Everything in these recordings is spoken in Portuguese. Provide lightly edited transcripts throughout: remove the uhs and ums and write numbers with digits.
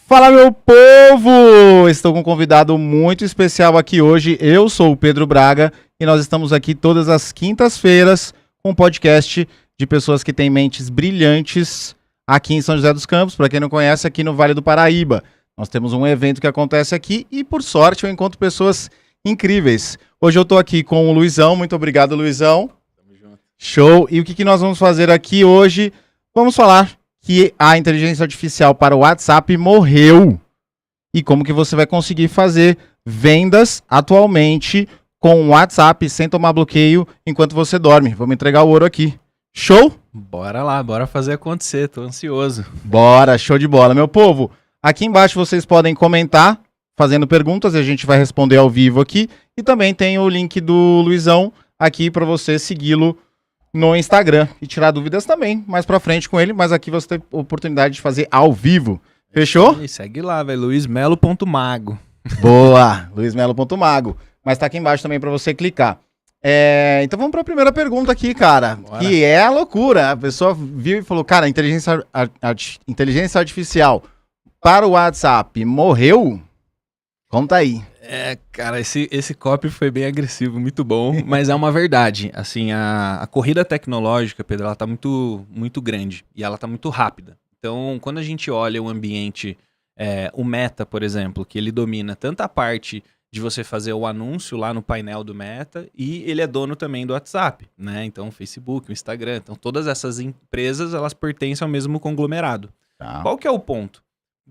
Fala, meu povo! Estou com um convidado muito especial aqui hoje. Eu sou o Pedro Braga e nós estamos aqui todas as quintas-feiras com um podcast de pessoas que têm mentes brilhantes aqui em São José dos Campos. Para quem não conhece, aqui no Vale do Paraíba. Nós temos um evento que acontece aqui e, por sorte, eu encontro pessoas incríveis. Hoje eu estou aqui com o Luizão. Muito obrigado, Luizão. Tamo junto. Show! E o que nós vamos fazer aqui hoje? Vamos falar que a inteligência artificial para o WhatsApp morreu. E como que você vai conseguir fazer vendas atualmente com o WhatsApp sem tomar bloqueio enquanto você dorme. Vamos entregar o ouro aqui. Show? Bora lá, bora fazer acontecer, tô ansioso. Bora, show de bola. Meu povo, aqui embaixo vocês podem comentar, fazendo perguntas, e a gente vai responder ao vivo aqui. E também tem o link do Luizão aqui para você segui-lo no Instagram e tirar dúvidas também mais pra frente com ele, mas aqui você tem a oportunidade de fazer ao vivo. Fechou? E segue lá, velho, luizmelo.mago. Boa, luizmelo.mago. Mas tá aqui embaixo também pra você clicar. Então vamos pra primeira pergunta aqui, cara. Bora. Que é a loucura. A pessoa viu e falou, cara, inteligência artificial para o WhatsApp morreu? Conta aí. Cara, esse copy foi bem agressivo, muito bom, mas é uma verdade. Assim, a corrida tecnológica, Pedro, ela tá muito, muito grande e ela tá muito rápida. Então, quando a gente olha o ambiente, o Meta, por exemplo, que ele domina tanta parte de você fazer o anúncio lá no painel do Meta e ele é dono também do WhatsApp, né? Então, o Facebook, o Instagram, então todas essas empresas, elas pertencem ao mesmo conglomerado. Tá. Qual que é o ponto?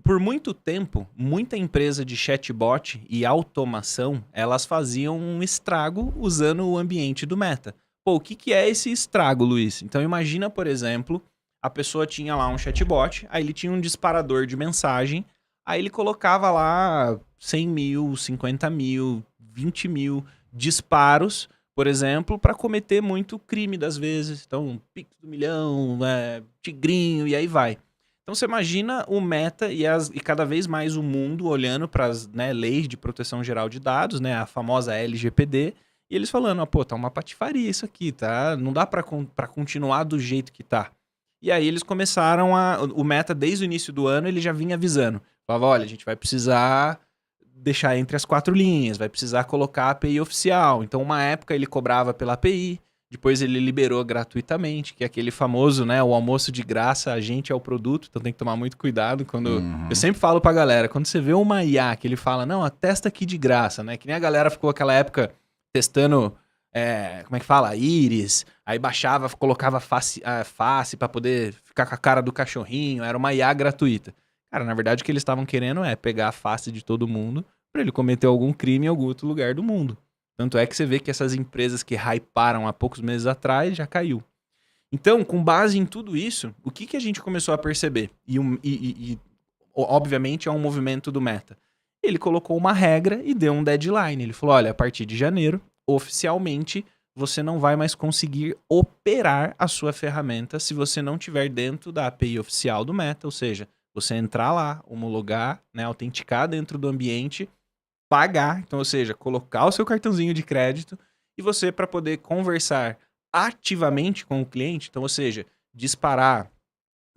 Por muito tempo, muita empresa de chatbot e automação, elas faziam um estrago usando o ambiente do Meta. Pô, o que é esse estrago, Luiz? Então imagina, por exemplo, a pessoa tinha lá um chatbot, aí ele tinha um disparador de mensagem, aí ele colocava lá 100 mil, 50 mil, 20 mil disparos, por exemplo, para cometer muito crime das vezes. Então, Pix do milhão, tigrinho, e aí vai. Então você imagina o Meta e cada vez mais o mundo olhando para as leis de proteção geral de dados, né, a famosa LGPD, e eles falando, pô, tá uma patifaria isso aqui, tá? Não dá para continuar do jeito que tá. E aí eles começaram o Meta, desde o início do ano, ele já vinha avisando. Falava, olha, a gente vai precisar deixar entre as 4 linhas, vai precisar colocar a API oficial. Então uma época ele cobrava pela API, depois ele liberou gratuitamente, que é aquele famoso, né, o almoço de graça, a gente é o produto, então tem que tomar muito cuidado quando... Eu sempre falo pra galera, quando você vê uma IA que ele fala, não, testa aqui de graça, né, que nem a galera ficou aquela época testando, como é que fala, íris, aí baixava, colocava face pra poder ficar com a cara do cachorrinho, era uma IA gratuita. Cara, na verdade o que eles estavam querendo é pegar a face de todo mundo pra ele cometer algum crime em algum outro lugar do mundo. Tanto é que você vê que essas empresas que hyparam há poucos meses atrás já caiu. Então, com base em tudo isso, o que a gente começou a perceber? E obviamente é um movimento do Meta. Ele colocou uma regra e deu um deadline. Ele falou, olha, a partir de janeiro, oficialmente, você não vai mais conseguir operar a sua ferramenta se você não estiver dentro da API oficial do Meta. Ou seja, você entrar lá, homologar, né, autenticar dentro do ambiente, pagar, então, ou seja, colocar o seu cartãozinho de crédito e você, para poder conversar ativamente com o cliente, então, ou seja, disparar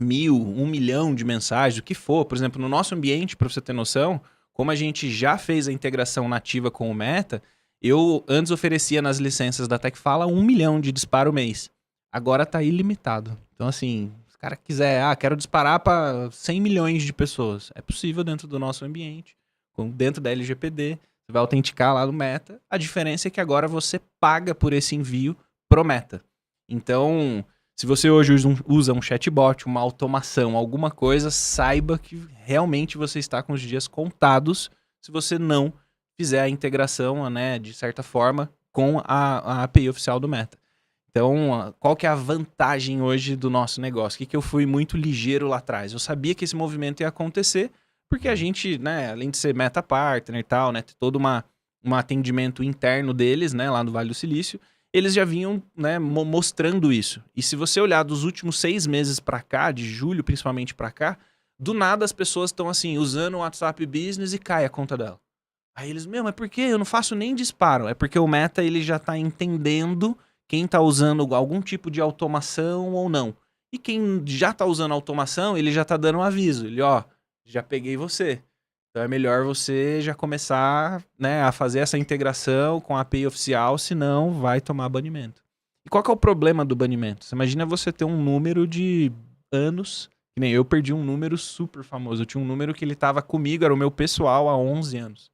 1.000, 1 milhão de mensagens, o que for. Por exemplo, no nosso ambiente, para você ter noção, como a gente já fez a integração nativa com o Meta, eu antes oferecia nas licenças da TechFala 1 milhão de disparo mês. Agora tá ilimitado. Então, assim, se o cara quiser, quero disparar para 100 milhões de pessoas, é possível dentro do nosso ambiente. Dentro da LGPD, você vai autenticar lá no Meta. A diferença é que agora você paga por esse envio pro Meta. Então, se você hoje usa um chatbot, uma automação, alguma coisa, saiba que realmente você está com os dias contados se você não fizer a integração, né, de certa forma, com a API oficial do Meta. Então, qual que é a vantagem hoje do nosso negócio? O que eu fui muito ligeiro lá atrás? Eu sabia que esse movimento ia acontecer, porque a gente, né, além de ser Meta Partner e tal, né, ter todo um atendimento interno deles, né, lá no Vale do Silício, eles já vinham, né, mostrando isso. E se você olhar dos últimos 6 meses para cá, de julho principalmente para cá, do nada as pessoas estão assim, usando o WhatsApp Business e cai a conta dela. Aí eles, mas por que eu não faço nem disparo? É porque o Meta ele já tá entendendo quem tá usando algum tipo de automação ou não. E quem já tá usando automação, ele já tá dando um aviso. Ele, já peguei você. Então é melhor você já começar, né, a fazer essa integração com a API oficial, senão vai tomar banimento. E qual que é o problema do banimento? Você imagina você ter um número de anos, que nem eu perdi um número super famoso. Eu tinha um número que ele tava comigo, era o meu pessoal há 11 anos.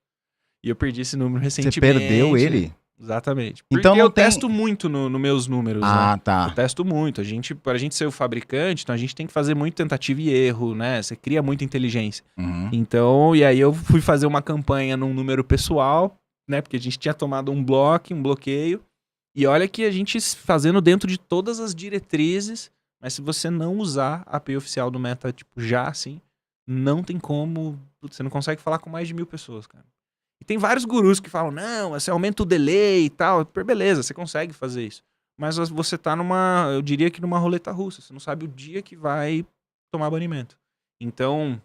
E eu perdi esse número recentemente. Você perdeu ele? Exatamente. Porque Então não eu tem... testo muito nos meus números, Ah, né? tá. Eu testo muito. Pra gente ser o fabricante, então a gente tem que fazer muito tentativa e erro, né? Você cria muita inteligência. Uhum. Então, e aí eu fui fazer uma campanha num número pessoal, né? Porque a gente tinha tomado um bloqueio. E olha que a gente fazendo dentro de todas as diretrizes, mas se você não usar a API oficial do Meta, tipo, já assim, não tem como... Você não consegue falar com mais de 1.000 pessoas, cara. E tem vários gurus que falam, não, você aumenta o delay e tal. Beleza, você consegue fazer isso. Mas você tá eu diria que numa roleta russa. Você não sabe o dia que vai tomar banimento. Então,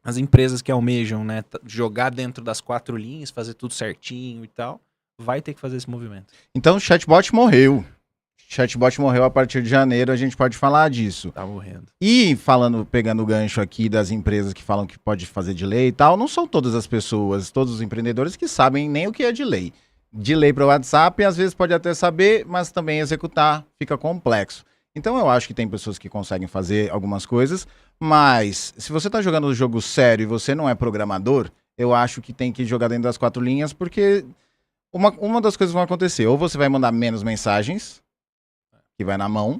as empresas que almejam, né, jogar dentro das 4 linhas, fazer tudo certinho e tal, vai ter que fazer esse movimento. Então o chatbot morreu. Chatbot morreu a partir de janeiro, a gente pode falar disso. Tá morrendo. E pegando o gancho aqui das empresas que falam que pode fazer delay e tal, não são todas as pessoas, todos os empreendedores que sabem nem o que é delay. Delay para o WhatsApp, às vezes pode até saber, mas também executar fica complexo. Então eu acho que tem pessoas que conseguem fazer algumas coisas, mas se você está jogando um jogo sério e você não é programador, eu acho que tem que jogar dentro das 4 linhas, porque uma das coisas vai acontecer, ou você vai mandar menos mensagens, que vai na mão.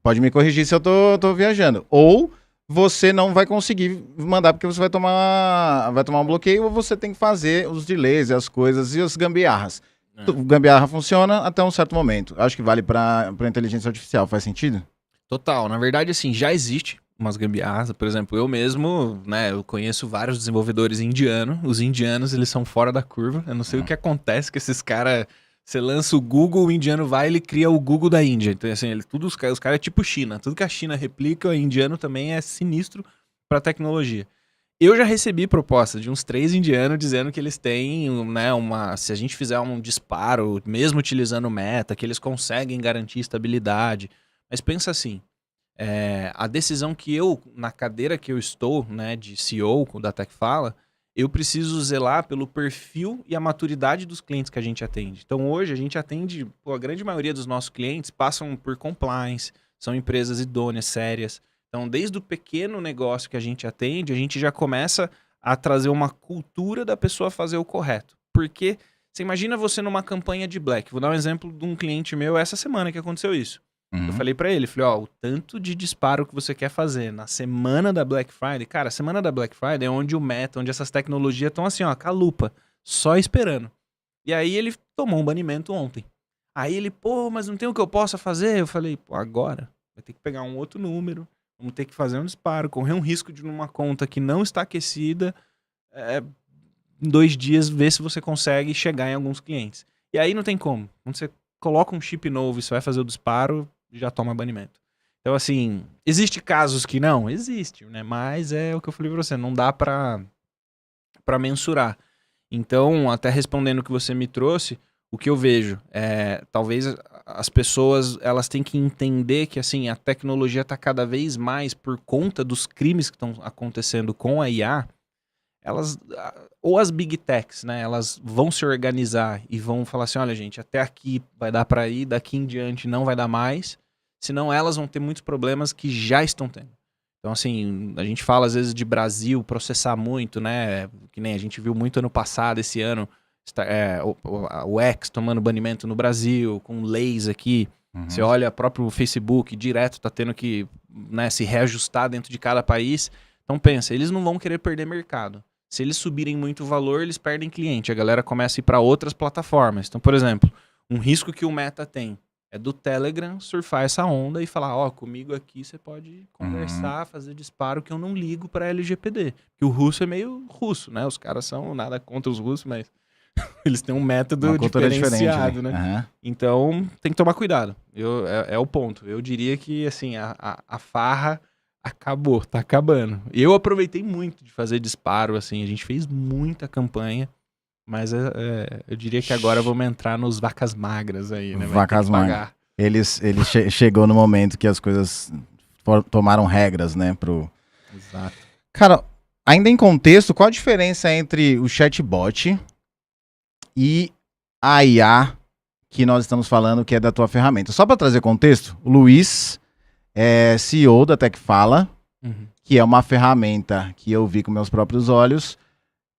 Pode me corrigir se eu tô viajando. Ou você não vai conseguir mandar porque você vai tomar um bloqueio, ou você tem que fazer os delays e as coisas e as gambiarras. O gambiarra funciona até um certo momento. Acho que vale para inteligência artificial. Faz sentido? Total. Na verdade, assim, já existe umas gambiarras. Por exemplo, eu mesmo, né, eu conheço vários desenvolvedores indianos. Os indianos, eles são fora da curva. Eu não sei o que acontece com esses caras... Você lança o Google, o indiano vai, ele cria o Google da Índia. Então, assim, os caras é tipo China. Tudo que a China replica, o indiano também é sinistro para tecnologia. Eu já recebi proposta de uns 3 indianos dizendo que eles têm, né, se a gente fizer um disparo, mesmo utilizando o Meta, que eles conseguem garantir estabilidade. Mas pensa assim, a decisão que na cadeira que eu estou, né, de CEO da TechFala, eu preciso zelar pelo perfil e a maturidade dos clientes que a gente atende. Então hoje a gente atende, a grande maioria dos nossos clientes passam por compliance, são empresas idôneas, sérias. Então desde o pequeno negócio que a gente atende, a gente já começa a trazer uma cultura da pessoa fazer o correto. Porque você imagina você numa campanha de Black. Vou dar um exemplo de um cliente meu essa semana que aconteceu isso. Eu falei pra ele, o tanto de disparo que você quer fazer na semana da Black Friday, cara, a semana da Black Friday é onde o Meta, onde essas tecnologias estão assim, com a lupa, só esperando. E aí ele tomou um banimento ontem. Aí ele, mas não tem o que eu possa fazer? Eu falei, agora vai ter que pegar um outro número, vamos ter que fazer um disparo, correr um risco de numa conta que não está aquecida, em 2 dias ver se você consegue chegar em alguns clientes. E aí não tem como. Quando você coloca um chip novo e você vai fazer o disparo, já toma banimento. Então, assim, existe casos que não? Existe, né? Mas é o que eu falei pra você, não dá pra mensurar. Então, até respondendo o que você me trouxe, o que eu vejo talvez as pessoas, elas têm que entender que, assim, a tecnologia tá cada vez mais, por conta dos crimes que estão acontecendo com a IA, ou as big techs, né, elas vão se organizar e vão falar assim, olha gente, até aqui vai dar para ir, daqui em diante não vai dar mais, senão elas vão ter muitos problemas que já estão tendo. Então assim, a gente fala às vezes de Brasil processar muito, né, que nem a gente viu muito ano passado, esse ano, o X tomando banimento no Brasil, com leis aqui, você olha o próprio Facebook, direto tá tendo que, né, se reajustar dentro de cada país. Então pensa, eles não vão querer perder mercado. Se eles subirem muito o valor, eles perdem cliente. A galera começa a ir para outras plataformas. Então, por exemplo, um risco que o Meta tem é do Telegram surfar essa onda e falar, comigo aqui você pode conversar, fazer disparo, que eu não ligo para LGPD. Porque o russo é meio russo, né? Os caras são nada contra os russos, mas eles têm um método diferenciado, né? Então, tem que tomar cuidado. É o ponto. Eu diria que, assim, a farra acabou, tá acabando. Eu aproveitei muito de fazer disparo, assim, a gente fez muita campanha Mas eu diria que agora vamos entrar nos vacas magras aí, né? Vacas magras. Eles chegou no momento que as coisas tomaram regras, né? Exato. Cara, ainda em contexto, qual a diferença entre o chatbot e a IA que nós estamos falando, que é da tua ferramenta? Só para trazer contexto, o Luiz é CEO da TechFala, que é uma ferramenta que eu vi com meus próprios olhos,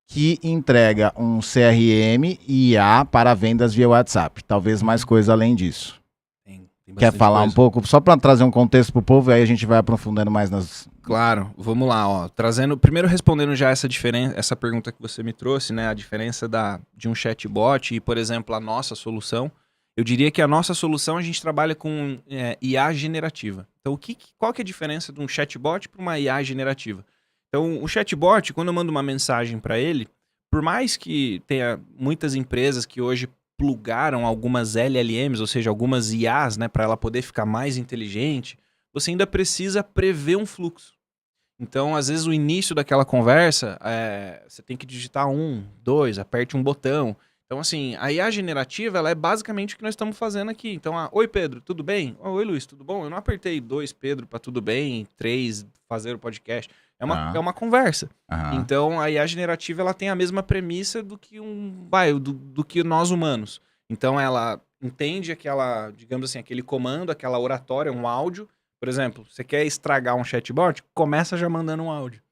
que entrega um CRM e IA para vendas via WhatsApp. Talvez mais coisa além disso. Tem Quer falar coisa. um pouco, só para trazer um contexto pro povo, aí a gente vai aprofundando mais nas... Claro, vamos lá, ó. Primeiro respondendo já essa pergunta que você me trouxe, né? A diferença de um chatbot e, por exemplo, a nossa solução. Eu diria que a nossa solução a gente trabalha com IA generativa. Então, qual que é a diferença de um chatbot para uma IA generativa? Então, o chatbot, quando eu mando uma mensagem para ele, por mais que tenha muitas empresas que hoje plugaram algumas LLMs, ou seja, algumas IAs, né, para ela poder ficar mais inteligente, você ainda precisa prever um fluxo. Então, às vezes, o início daquela conversa, você tem que digitar 1, 2, aperte um botão. Então, assim, a IA generativa, ela é basicamente o que nós estamos fazendo aqui. Então, oi, Pedro, tudo bem? Oi, Luiz, tudo bom? Eu não apertei 2, Pedro, para tudo bem, 3, fazer o podcast. É uma conversa. Então, a IA generativa, ela tem a mesma premissa do que do que nós humanos. Então, ela entende digamos assim, aquele comando, aquela oratória, um áudio. Por exemplo, você quer estragar um chatbot? Começa já mandando um áudio.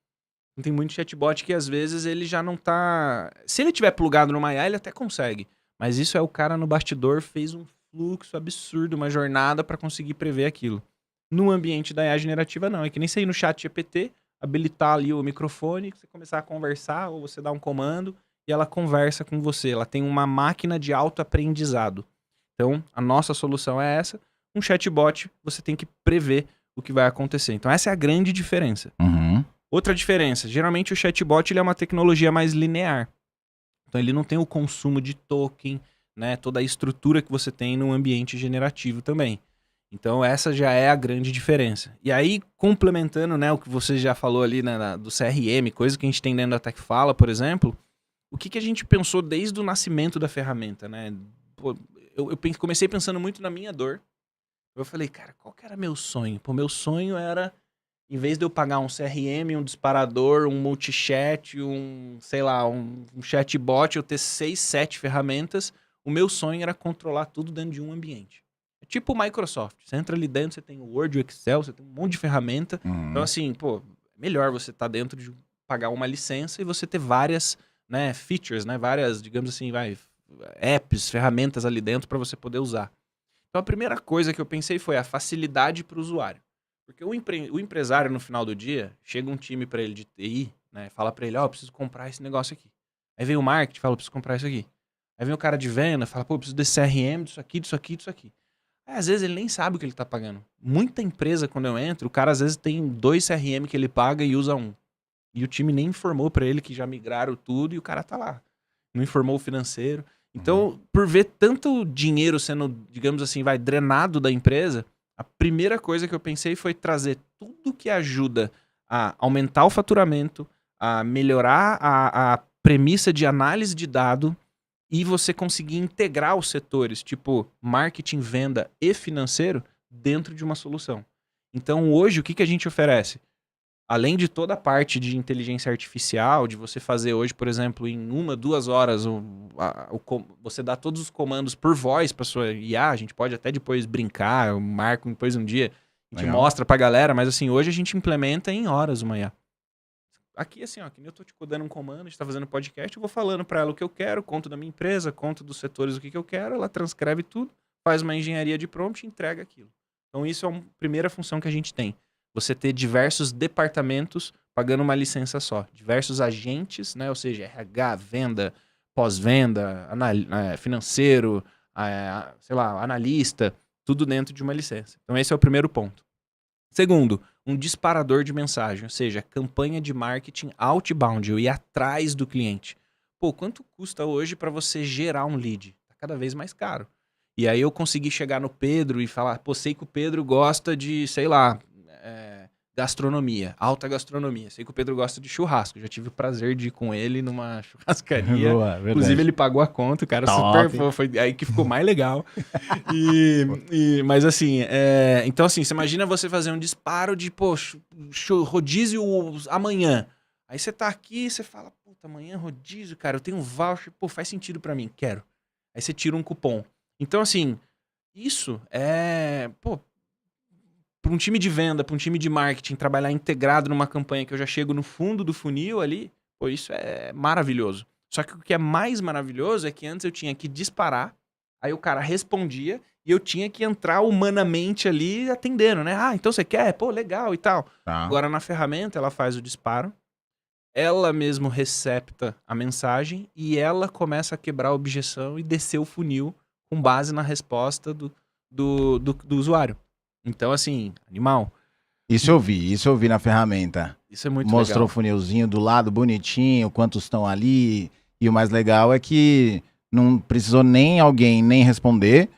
Tem muito chatbot que às vezes ele já não tá... Se ele tiver plugado numa IA, ele até consegue. Mas isso é o cara no bastidor fez um fluxo absurdo, uma jornada para conseguir prever aquilo. No ambiente da IA generativa, não. É que nem você ir no chat GPT, habilitar ali o microfone, você começar a conversar, ou você dá um comando e ela conversa com você. Ela tem uma máquina de autoaprendizado. Então, a nossa solução é essa. Um chatbot, você tem que prever o que vai acontecer. Então, essa é a grande diferença. Outra diferença, geralmente o chatbot ele é uma tecnologia mais linear. Então, ele não tem o consumo de token, né, toda a estrutura que você tem no ambiente generativo também. Então, essa já é a grande diferença. E aí, complementando, né, o que você já falou ali, né, do CRM, coisa que a gente tem dentro da TechFala, por exemplo, o que a gente pensou desde o nascimento da ferramenta, né? Pô, eu comecei pensando muito na minha dor. Eu falei, cara, qual que era meu sonho? Pô, meu sonho era, em vez de eu pagar um CRM, um disparador, um multichat, sei lá, um chatbot, eu ter 6, 7 ferramentas, o meu sonho era controlar tudo dentro de um ambiente. É tipo o Microsoft. Você entra ali dentro, você tem o Word, o Excel, você tem um monte de ferramenta. Então, assim, pô, melhor você estar dentro de pagar uma licença e você ter várias, né, features, né, várias, digamos assim, apps, ferramentas ali dentro para você poder usar. Então, a primeira coisa que eu pensei foi a facilidade para o usuário. Porque o empresário, no final do dia, chega um time para ele de TI, né, fala para ele, eu preciso comprar esse negócio aqui. Aí vem o marketing, fala, eu preciso comprar isso aqui. Aí vem o cara de venda, fala, pô, eu preciso desse CRM, disso aqui, disso aqui, disso aqui. Aí, às vezes, ele nem sabe o que ele tá pagando. Muita empresa, quando eu entro, o cara, às vezes, tem 2 CRM que ele paga e usa um. E o time nem informou para ele que já migraram tudo e o cara tá lá. Não informou o financeiro. Então, por ver tanto dinheiro sendo, digamos assim, drenado da empresa, a primeira coisa que eu pensei foi trazer tudo que ajuda a aumentar o faturamento, a melhorar a premissa de análise de dado e você conseguir integrar os setores, tipo marketing, venda e financeiro, dentro de uma solução. Então, hoje, o que a gente oferece? Além de toda a parte de inteligência artificial, de você fazer hoje, por exemplo, em 1, 2 horas, você dá todos os comandos por voz para sua IA, a gente pode até depois brincar, eu marco depois um dia, a gente mostra pra galera, mas assim, hoje a gente implementa em horas uma IA. Aqui, assim, ó, que nem eu tô te dando um comando, a gente tá fazendo podcast, eu vou falando para ela o que eu quero, conto da minha empresa, conto dos setores o que eu quero, ela transcreve tudo, faz uma engenharia de prompt e entrega aquilo. Então isso é a primeira função que a gente tem. Você ter diversos departamentos pagando uma licença só. Diversos agentes, né? Ou seja, RH, venda, pós-venda, financeiro, sei lá, analista, tudo dentro de uma licença. Então esse é o primeiro ponto. Segundo, um disparador de mensagem, ou seja, campanha de marketing outbound, eu ir atrás do cliente. Pô, quanto custa hoje para você gerar um lead? Tá cada vez mais caro. E aí eu consegui chegar no Pedro e falar, pô, sei que o Pedro gosta de, sei lá, gastronomia, alta gastronomia. Sei que o Pedro gosta de churrasco. Já tive o prazer de ir com ele numa churrascaria. Boa, Inclusive, ele pagou a conta, o cara Top. super... Foi aí que ficou mais legal. Mas assim, então assim, você imagina você fazer um disparo de, poxa, rodízio amanhã. Aí você tá aqui e você fala, puta, amanhã rodízio, cara, eu tenho um voucher, pô, faz sentido pra mim, quero. Aí você tira um cupom. Então assim, isso pô, para um time de venda, para um time de marketing, trabalhar integrado numa campanha que eu já chego no fundo do funil ali, pô, isso é maravilhoso. Só que o que é mais maravilhoso é que antes eu tinha que disparar, aí o cara respondia e eu tinha que entrar humanamente ali atendendo, né? Ah, então você quer? Pô, legal e tal. Tá. Agora na ferramenta ela faz o disparo, ela mesmo recepta a mensagem e ela começa a quebrar a objeção e descer o funil com base na resposta do usuário. Então, assim, animal. Isso eu vi na ferramenta. Isso é muito Mostrou legal. o funilzinho do lado, bonitinho, quantos estão ali. E o mais legal é que não precisou nem alguém nem responder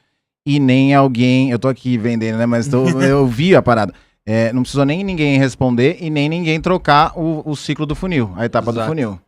e nem alguém... Eu tô aqui vendendo, né? Mas eu vi a parada. Não precisou nem ninguém responder e nem ninguém trocar o ciclo do funil, a etapa do Exato. funil.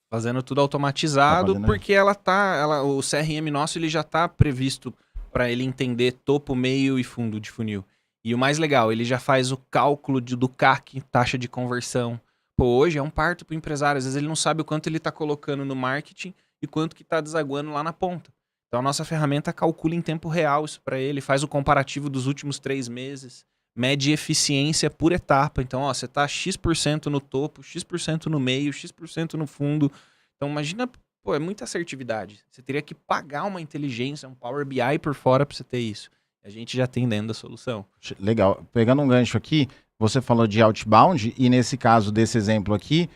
Fazendo tudo automatizado, Tá fazendo porque o CRM nosso ele já tá previsto para ele entender topo, meio e fundo de funil. E o mais legal, ele já faz o cálculo do CAC, taxa de conversão. Pô, hoje é um parto pro empresário. Às vezes ele não sabe o quanto ele tá colocando no marketing e quanto que tá desaguando lá na ponta. Então a nossa ferramenta calcula em tempo real isso para ele, faz o comparativo dos últimos 3 meses, mede eficiência por etapa. Então, ó, você tá X% no topo, X% no meio, X% no fundo. Então imagina, pô, é muita assertividade. Você teria que pagar uma inteligência, um Power BI por fora para você ter isso. A gente já tem dentro da solução. Legal. Pegando um gancho aqui, você falou de outbound e nesse caso desse exemplo aqui,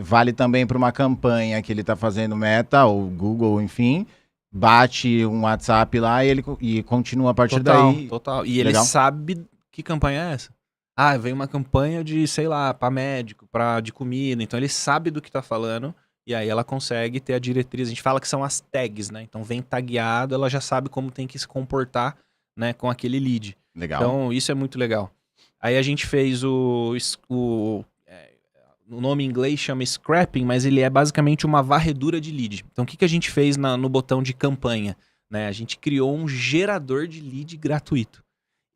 vale também para uma campanha que ele está fazendo Meta ou Google, enfim, bate um WhatsApp lá e continua a partir daí. Total. E Legal. ele sabe que campanha é essa. Ah, vem uma campanha de, sei lá, para médico, de comida. Então ele sabe do que tá falando e aí ela consegue ter a diretriz. A gente fala que são as tags, né? Então vem tagueado, ela já sabe como tem que se comportar, né, com aquele lead. Legal. Então, isso é muito legal. Aí a gente fez o nome em inglês chama scrapping, mas ele é basicamente uma varredura de lead. Então, o que a gente fez no botão de campanha? Né? A gente criou um gerador de lead gratuito.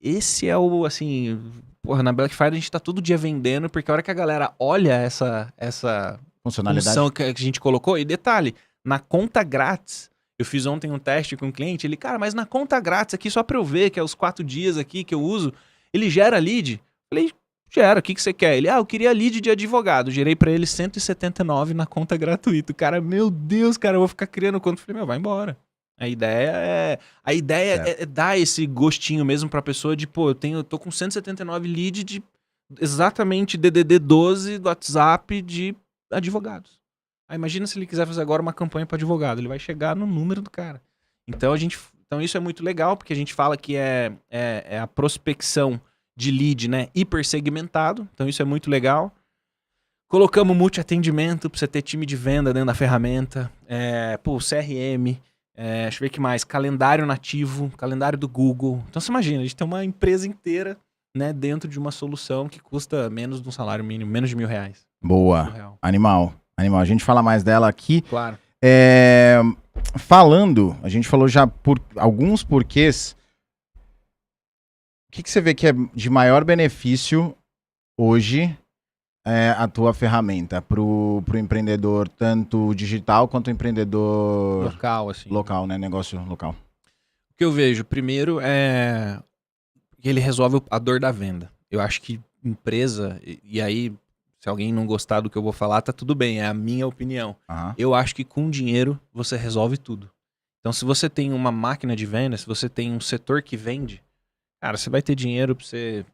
Esse é o, assim... Porra, na Black Friday a gente tá todo dia vendendo, porque a hora que a galera olha essa Funcionalidade. função que a gente colocou, e detalhe, na conta grátis... Eu fiz ontem um teste com um cliente, ele, cara, mas na conta grátis aqui, só pra eu ver, que é os 4 dias aqui que eu uso, ele gera lead? Falei, gera, o que você quer? Ele, eu queria lead de advogado. Gerei pra ele 179 na conta gratuita. O cara, meu Deus, cara, eu vou ficar criando conta. Falei, vai embora. A ideia é dar esse gostinho mesmo pra pessoa de, pô, eu tô com 179 lead de exatamente DDD 12 do WhatsApp de advogados. Aí imagina se ele quiser fazer agora uma campanha para advogado, ele vai chegar no número do cara. Então isso é muito legal, porque a gente fala que é a prospecção de lead, né, hipersegmentado. Então isso é muito legal. Colocamos multi-atendimento para você ter time de venda dentro da ferramenta. CRM, deixa eu ver o que mais. Calendário nativo, calendário do Google. Então você imagina, a gente tem uma empresa inteira, né, dentro de uma solução que custa menos de um salário mínimo, menos de R$1.000. Boa. Animal. A gente fala mais dela aqui. Claro. A gente falou já por alguns porquês. O que você vê que é de maior benefício hoje a tua ferramenta pro empreendedor, tanto digital quanto empreendedor local, assim. Local, né? Negócio local. O que eu vejo, primeiro, é que ele resolve a dor da venda. Eu acho que empresa, e aí... Se alguém não gostar do que eu vou falar, tá tudo bem, é a minha opinião. Uhum. Eu acho que com dinheiro você resolve tudo. Então, se você tem uma máquina de venda, se você tem um setor que vende, cara, você vai ter dinheiro para você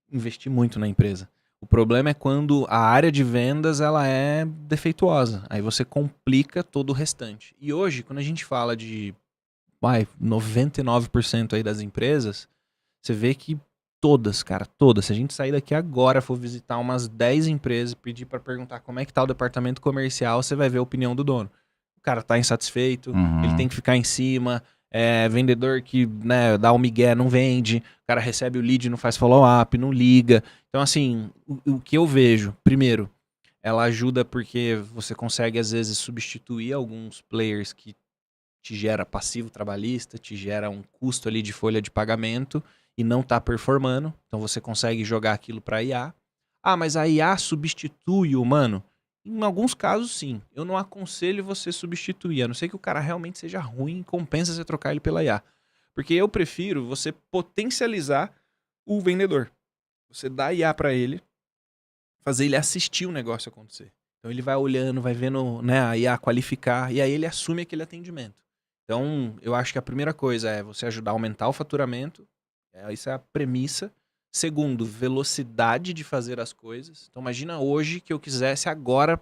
investir muito na empresa. O problema é quando a área de vendas ela é defeituosa. Aí você complica todo o restante. E hoje, quando a gente fala de 99% aí das empresas, você vê que todas, cara, todas. Se a gente sair daqui agora, for visitar umas 10 empresas, pedir para perguntar como é que tá o departamento comercial, você vai ver a opinião do dono. O cara tá insatisfeito, ele tem que ficar em cima, vendedor que, né, dá um migué, não vende, o cara recebe o lead, não faz follow-up, não liga. Então, assim, o que eu vejo, primeiro, ela ajuda porque você consegue, às vezes, substituir alguns players que te gera passivo trabalhista, te gera um custo ali de folha de pagamento e não tá performando. Então você consegue jogar aquilo para IA. Ah, mas a IA substitui o humano? Em alguns casos, sim. Eu não aconselho você substituir, a não ser que o cara realmente seja ruim, compensa você trocar ele pela IA. Porque eu prefiro você potencializar o vendedor. Você dá IA para ele, fazer ele assistir o negócio acontecer. Então ele vai olhando, vai vendo, né, a IA qualificar, e aí ele assume aquele atendimento. Então, eu acho que a primeira coisa é você ajudar a aumentar o faturamento. Isso é a premissa. Segundo, velocidade de fazer as coisas. Então, imagina hoje que eu quisesse agora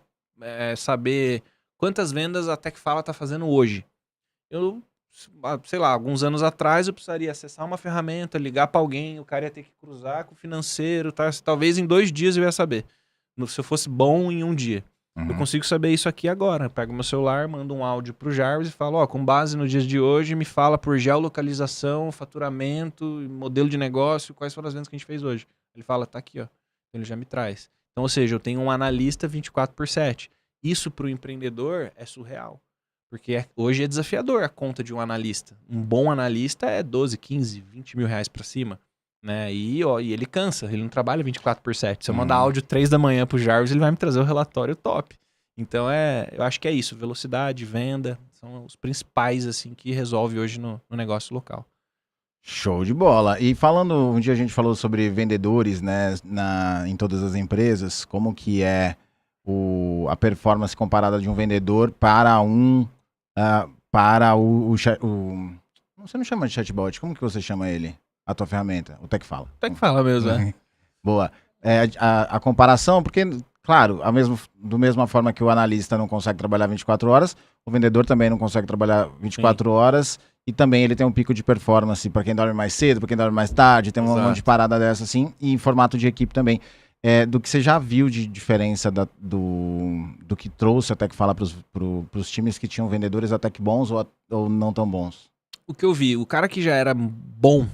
saber quantas vendas a TechFala está fazendo hoje. Eu, sei lá, alguns anos atrás eu precisaria acessar uma ferramenta, ligar para alguém, o cara ia ter que cruzar com o financeiro, tá? Talvez em 2 dias eu ia saber. Se eu fosse bom em um dia. Eu consigo saber isso aqui agora. Eu pego meu celular, mando um áudio pro Jarvis e falo, ó, com base nos dias de hoje, me fala por geolocalização, faturamento, modelo de negócio, quais foram as vendas que a gente fez hoje. Ele fala, tá aqui, ó. Ele já me traz. Então, ou seja, eu tenho um analista 24/7. Isso pro empreendedor é surreal. Porque hoje é desafiador a conta de um analista. Um bom analista é 12, 15, 20 mil reais pra cima. Né? E ele cansa, ele não trabalha 24/7. Se eu mandar áudio 3 da manhã pro Jarvis, ele vai me trazer o relatório top. Então eu acho que é isso, velocidade, venda, são os principais assim que resolve hoje no negócio local. Show de bola. E falando, um dia a gente falou sobre vendedores, né, em todas as empresas, como que é a performance comparada de um vendedor para você não chama de chatbot, como que você chama ele? A tua ferramenta, o TechFala. TechFala mesmo, né? Boa. A comparação, porque, claro, do mesma forma que o analista não consegue trabalhar 24 horas, o vendedor também não consegue trabalhar 24 horas e também ele tem um pico de performance para quem dorme mais cedo, para quem dorme mais tarde, tem um monte de parada dessa assim, e em formato de equipe também. Do que você já viu de diferença do que trouxe a TechFala para os times que tinham vendedores até que bons ou não tão bons? O que eu vi, o cara que já era bom,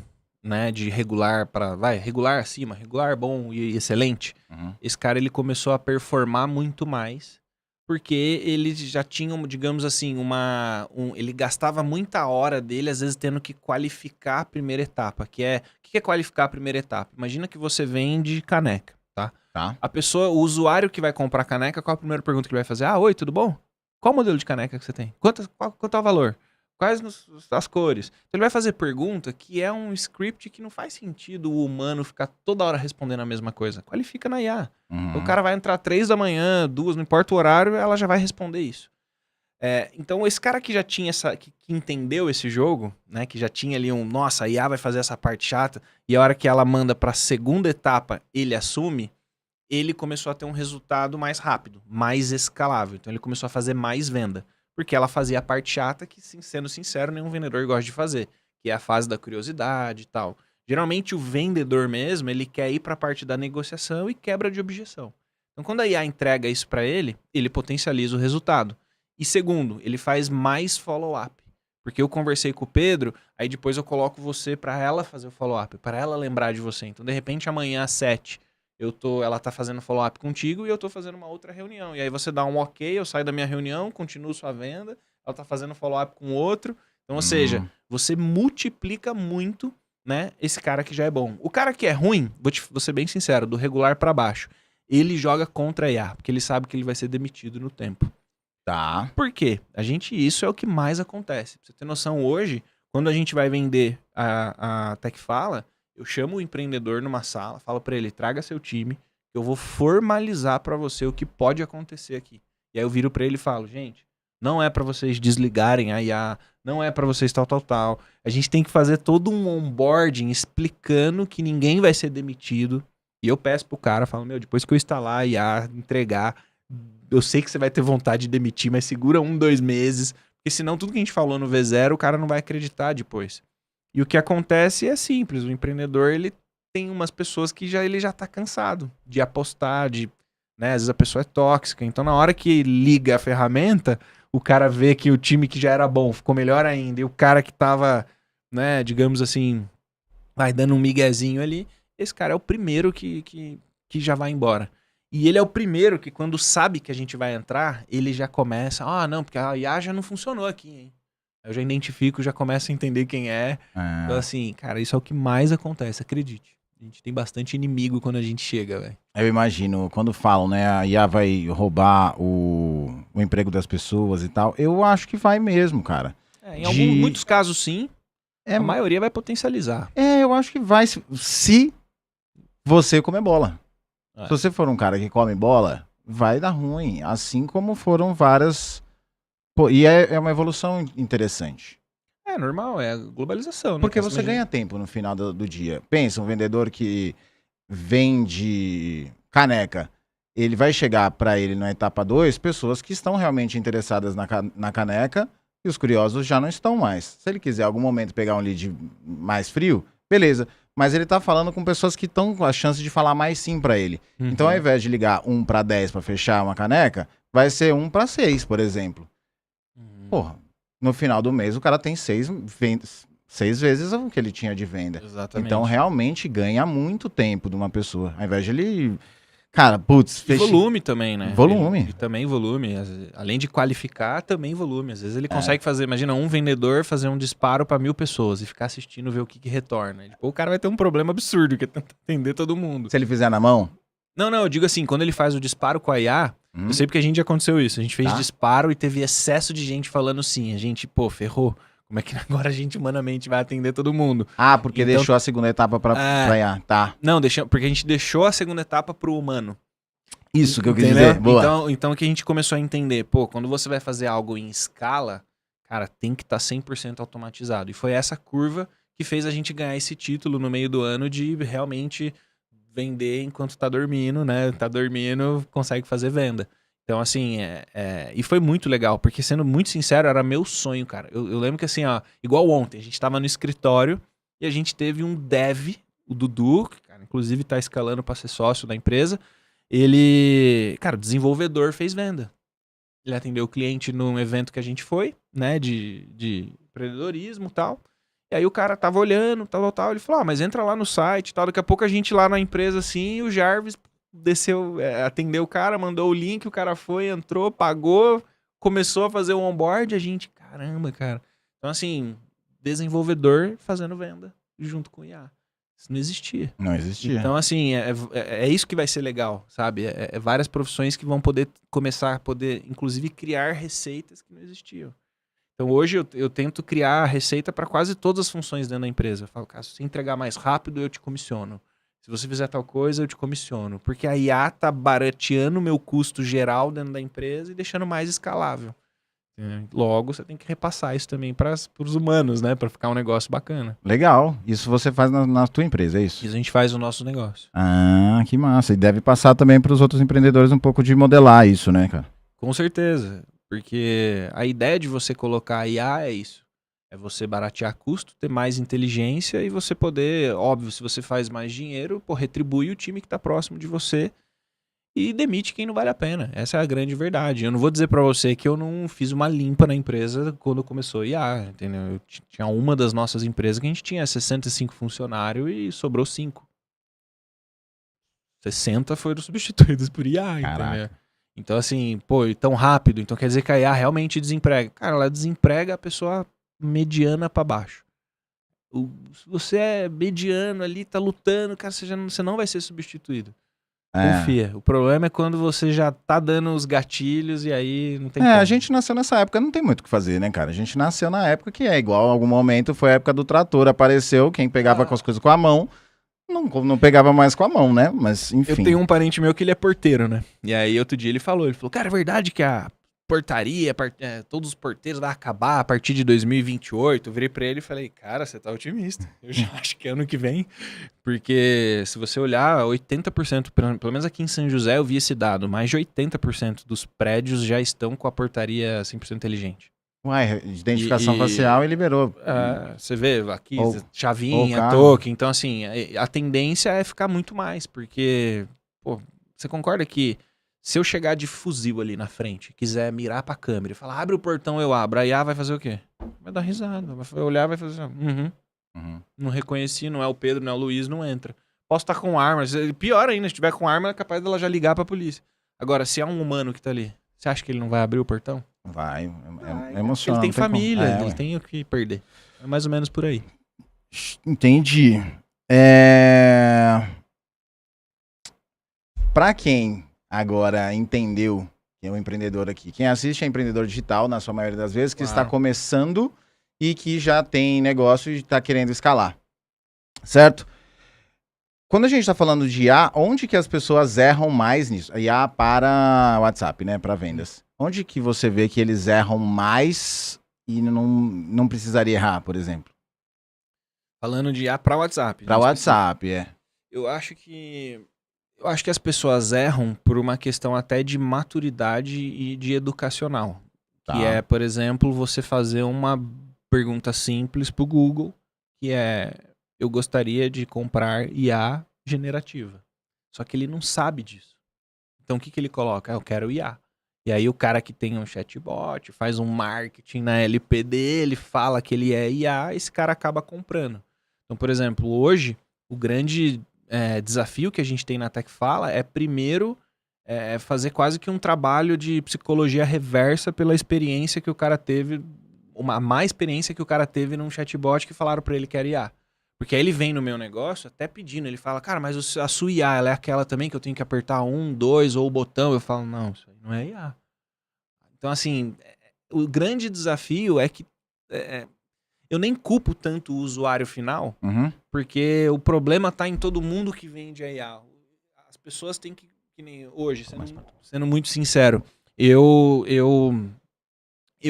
né, de regular para regular acima, regular bom e excelente. Esse cara ele começou a performar muito mais porque ele já tinha, digamos assim, ele gastava muita hora dele às vezes tendo que qualificar a primeira etapa, o que é qualificar a primeira etapa? Imagina que você vende caneca, tá? A pessoa, o usuário que vai comprar caneca, qual a primeira pergunta que ele vai fazer? Ah, oi, tudo bom? Qual modelo de caneca que você tem? Quanto é o valor? Quais as cores? Então ele vai fazer pergunta que é um script que não faz sentido o humano ficar toda hora respondendo a mesma coisa. Qualifica na IA. O cara vai entrar 3 da manhã, 2, não importa o horário, ela já vai responder isso. Então esse cara que já tinha que entendeu esse jogo, né, que já tinha ali nossa, a IA vai fazer essa parte chata, e a hora que ela manda para a segunda etapa, ele assume, ele começou a ter um resultado mais rápido, mais escalável. Então ele começou a fazer mais venda. Porque ela fazia a parte chata que, sendo sincero, nenhum vendedor gosta de fazer. Que é a fase da curiosidade e tal. Geralmente o vendedor mesmo, ele quer ir para a parte da negociação e quebra de objeção. Então quando a IA entrega isso para ele, ele potencializa o resultado. E segundo, ele faz mais follow-up. Porque eu conversei com o Pedro, aí depois eu coloco você para ela fazer o follow-up, para ela lembrar de você. Então de repente amanhã às 7 ela tá fazendo follow-up contigo e eu tô fazendo uma outra reunião. E aí você dá um ok, eu saio da minha reunião, continuo sua venda, ela tá fazendo follow-up com outro. Então, ou seja, você multiplica muito, né, esse cara que já é bom. O cara que é ruim, vou ser bem sincero, do regular para baixo, ele joga contra a IA, porque ele sabe que ele vai ser demitido no tempo. Tá. Por quê? Isso é o que mais acontece. Pra você ter noção, hoje, quando a gente vai vender a TechFala, eu chamo o empreendedor numa sala, falo para ele, traga seu time, eu vou formalizar para você o que pode acontecer aqui. E aí eu viro para ele e falo, gente, não é para vocês desligarem a IA, não é para vocês tal. A gente tem que fazer todo um onboarding explicando que ninguém vai ser demitido. E eu peço pro cara, falo, depois que eu instalar a IA, entregar, eu sei que você vai ter vontade de demitir, mas segura 1, 2 meses, porque senão tudo que a gente falou no V0, o cara não vai acreditar depois. E o que acontece é simples, o empreendedor ele tem umas pessoas que ele já tá cansado de apostar, né? Às vezes a pessoa é tóxica, então na hora que liga a ferramenta, o cara vê que o time que já era bom ficou melhor ainda, e o cara que tava, né, digamos assim, vai dando um miguezinho ali, esse cara é o primeiro que já vai embora. E ele é o primeiro que, quando sabe que a gente vai entrar, ele já começa, não, porque a IA já não funcionou aqui, hein? Eu já identifico, já começo a entender quem é. Então, assim, cara, isso é o que mais acontece, acredite. A gente tem bastante inimigo quando a gente chega, velho. Eu imagino, quando falam, né, a IA vai roubar o emprego das pessoas e tal, eu acho que vai mesmo, cara. Em muitos casos, sim. A maioria vai potencializar. Eu acho que vai, se você comer bola. Se você for um cara que come bola, vai dar ruim. Assim como foram várias... Pô, e é uma evolução interessante. É normal, é a globalização, né? Porque você ganha tempo no final do dia. Pensa, um vendedor que vende caneca, ele vai chegar para ele na etapa 2, pessoas que estão realmente interessadas na caneca, e os curiosos já não estão mais. Se ele quiser em algum momento pegar um lead mais frio, beleza. Mas ele tá falando com pessoas que estão com a chance de falar mais sim para ele. Uhum. Então, ao invés de ligar 1 para 10 para fechar uma caneca, vai ser 1 para 6, por exemplo. Porra, no final do mês o cara tem 6 vezes o que ele tinha de venda. Exatamente. Então, realmente ganha muito tempo de uma pessoa. Ao invés de ele... Cara, putz... Volume também, né? Volume. E também volume. Além de qualificar, também volume. Às vezes ele consegue fazer... Imagina, um vendedor fazer um disparo para 1000 pessoas e ficar assistindo, ver o que retorna. Depois o cara vai ter um problema absurdo, que é tentar atender todo mundo. Se ele fizer na mão? Não, eu digo assim, quando ele faz o disparo com a IA... Eu sei porque a gente já aconteceu isso. A gente fez disparo e teve excesso de gente falando sim. A gente, ferrou. Como é que agora a gente humanamente vai atender todo mundo? Porque então, deixou a segunda etapa pra IA, tá. Não, porque a gente deixou a segunda etapa pro humano. Isso que eu quis dizer. Boa. Então o que a gente começou a entender, quando você vai fazer algo em escala, cara, tem que estar 100% automatizado. E foi essa curva que fez a gente ganhar esse título no meio do ano de realmente vender enquanto tá dormindo, né? Tá dormindo, consegue fazer venda. Então, assim, e foi muito legal, porque, sendo muito sincero, era meu sonho, cara. Eu lembro que, assim, igual ontem, a gente tava no escritório e a gente teve um dev, o Dudu, que, cara, inclusive tá escalando pra ser sócio da empresa. Ele, cara, o desenvolvedor fez venda. Ele atendeu o cliente num evento que a gente foi, né, de empreendedorismo e tal. E aí o cara tava olhando, tal. Ele falou, mas entra lá no site e tal. Daqui a pouco a gente lá na empresa, assim, o Jarvis desceu, atendeu o cara, mandou o link, o cara foi, entrou, pagou, começou a fazer o onboard, a gente, caramba, cara. Então, assim, desenvolvedor fazendo venda junto com o IA. Isso não existia. Não existia. Então, assim, é isso que vai ser legal, sabe? Várias profissões que vão poder começar a poder, inclusive, criar receitas que não existiam. Então, hoje eu tento criar a receita para quase todas as funções dentro da empresa. Eu falo, cara, se você entregar mais rápido, eu te comissiono. Se você fizer tal coisa, eu te comissiono. Porque a IA tá barateando o meu custo geral dentro da empresa e deixando mais escalável. Logo, você tem que repassar isso também para os humanos, né? Para ficar um negócio bacana. Legal. Isso você faz na tua empresa, é isso? Isso a gente faz no nosso negócio. Ah, que massa. E deve passar também para os outros empreendedores um pouco de modelar isso, né, cara? Com certeza. Porque a ideia de você colocar a IA é isso. É você baratear custo, ter mais inteligência e você poder, óbvio, se você faz mais dinheiro, retribui o time que está próximo de você e demite quem não vale a pena. Essa é a grande verdade. Eu não vou dizer para você que eu não fiz uma limpa na empresa quando começou a IA, entendeu? Eu tinha uma das nossas empresas que a gente tinha 65 funcionários e sobrou 5. 60 foram substituídos por IA, entendeu? Então, assim, tão rápido. Então quer dizer que a IA realmente desemprega. Cara, ela desemprega a pessoa mediana para baixo. Se você é mediano ali, tá lutando, cara, você não vai ser substituído. Confia. O problema é quando você já tá dando os gatilhos e aí não tem como. A gente nasceu nessa época, não tem muito o que fazer, né, cara? A gente nasceu na época que é igual, em algum momento foi a época do trator, apareceu, quem pegava com as coisas com a mão, não pegava mais com a mão, né? Mas, enfim. Eu tenho um parente meu que ele é porteiro, né? E aí outro dia ele falou, cara, é verdade que a portaria, todos os porteiros vai acabar a partir de 2028. Eu virei pra ele e falei, cara, você tá otimista. Eu já acho que é ano que vem. Porque se você olhar, 80%, pelo menos aqui em São José eu vi esse dado, mais de 80% dos prédios já estão com a portaria 100% inteligente. Uai, identificação facial e liberou. Você vê aqui, chavinha, token. Então, assim, a tendência é ficar muito mais. Porque, você concorda que Se eu chegar de fuzil ali na frente, quiser mirar pra câmera e falar, abre o portão, eu abro, a IA vai fazer o quê? Vai dar risada, vai olhar, vai fazer assim, não reconheci, não é o Pedro, não é o Luiz, não entra. Posso estar com arma, pior ainda, se tiver com arma, é capaz dela já ligar pra polícia. Agora, se é um humano que tá ali, você acha que ele não vai abrir o portão? Vai, é emocionante. Ele tem família, ele tem o que perder. É mais ou menos por aí. Entendi. Pra quem agora entendeu, que é um empreendedor aqui, quem assiste é empreendedor digital, na sua maioria das vezes, que está começando e que já tem negócio e está querendo escalar, certo? Quando a gente está falando de IA, onde que as pessoas erram mais nisso? IA para WhatsApp, né, para vendas. Onde que você vê que eles erram mais e não precisaria errar, por exemplo? Falando de IA para WhatsApp. Para WhatsApp, Eu acho que as pessoas erram por uma questão até de maturidade e de educacional. Tá. Que é, por exemplo, você fazer uma pergunta simples pro Google, que é, eu gostaria de comprar IA generativa. Só que ele não sabe disso. Então o que ele coloca? Eu quero IA. E aí o cara que tem um chatbot, faz um marketing na LP dele, fala que ele é IA, esse cara acaba comprando. Então, por exemplo, hoje, o grande desafio que a gente tem na TechFala é, primeiro, fazer quase que um trabalho de psicologia reversa pela experiência que o cara teve, uma má experiência que o cara teve num chatbot que falaram pra ele que era IA. Porque aí ele vem no meu negócio até pedindo, ele fala, cara, mas a sua IA, ela é aquela também que eu tenho que apertar 1, 2 ou o botão? Eu falo, não, isso aí não é IA. Então, assim, o grande desafio é que eu nem culpo tanto o usuário final, porque o problema tá em todo mundo que vende a IA. As pessoas têm que nem hoje, sendo muito sincero, eu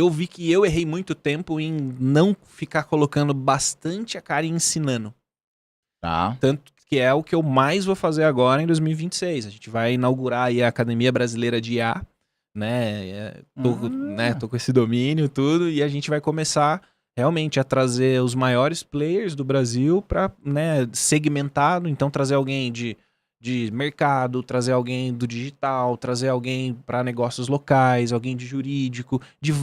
vi que eu errei muito tempo em não ficar colocando bastante a cara e ensinando. Tá. Tanto que é o que eu mais vou fazer agora em 2026. A gente vai inaugurar aí a Academia Brasileira de IA, né? Tô com esse domínio tudo e a gente vai começar realmente a trazer os maiores players do Brasil para, né, segmentado, então trazer alguém de mercado, trazer alguém do digital, trazer alguém para negócios locais, alguém de jurídico, de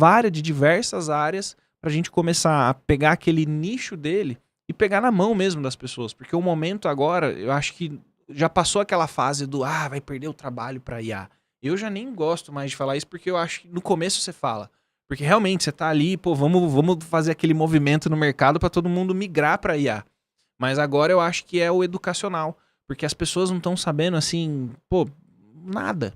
diversas áreas, para a gente começar a pegar aquele nicho dele e pegar na mão mesmo das pessoas. Porque o momento agora, eu acho que já passou aquela fase do vai perder o trabalho para IA. Eu já nem gosto mais de falar isso, porque eu acho que no começo você fala. Porque realmente você tá ali, pô, vamos fazer aquele movimento no mercado para todo mundo migrar para IA. Mas agora eu acho que é o educacional. Porque as pessoas não estão sabendo, assim, pô, nada.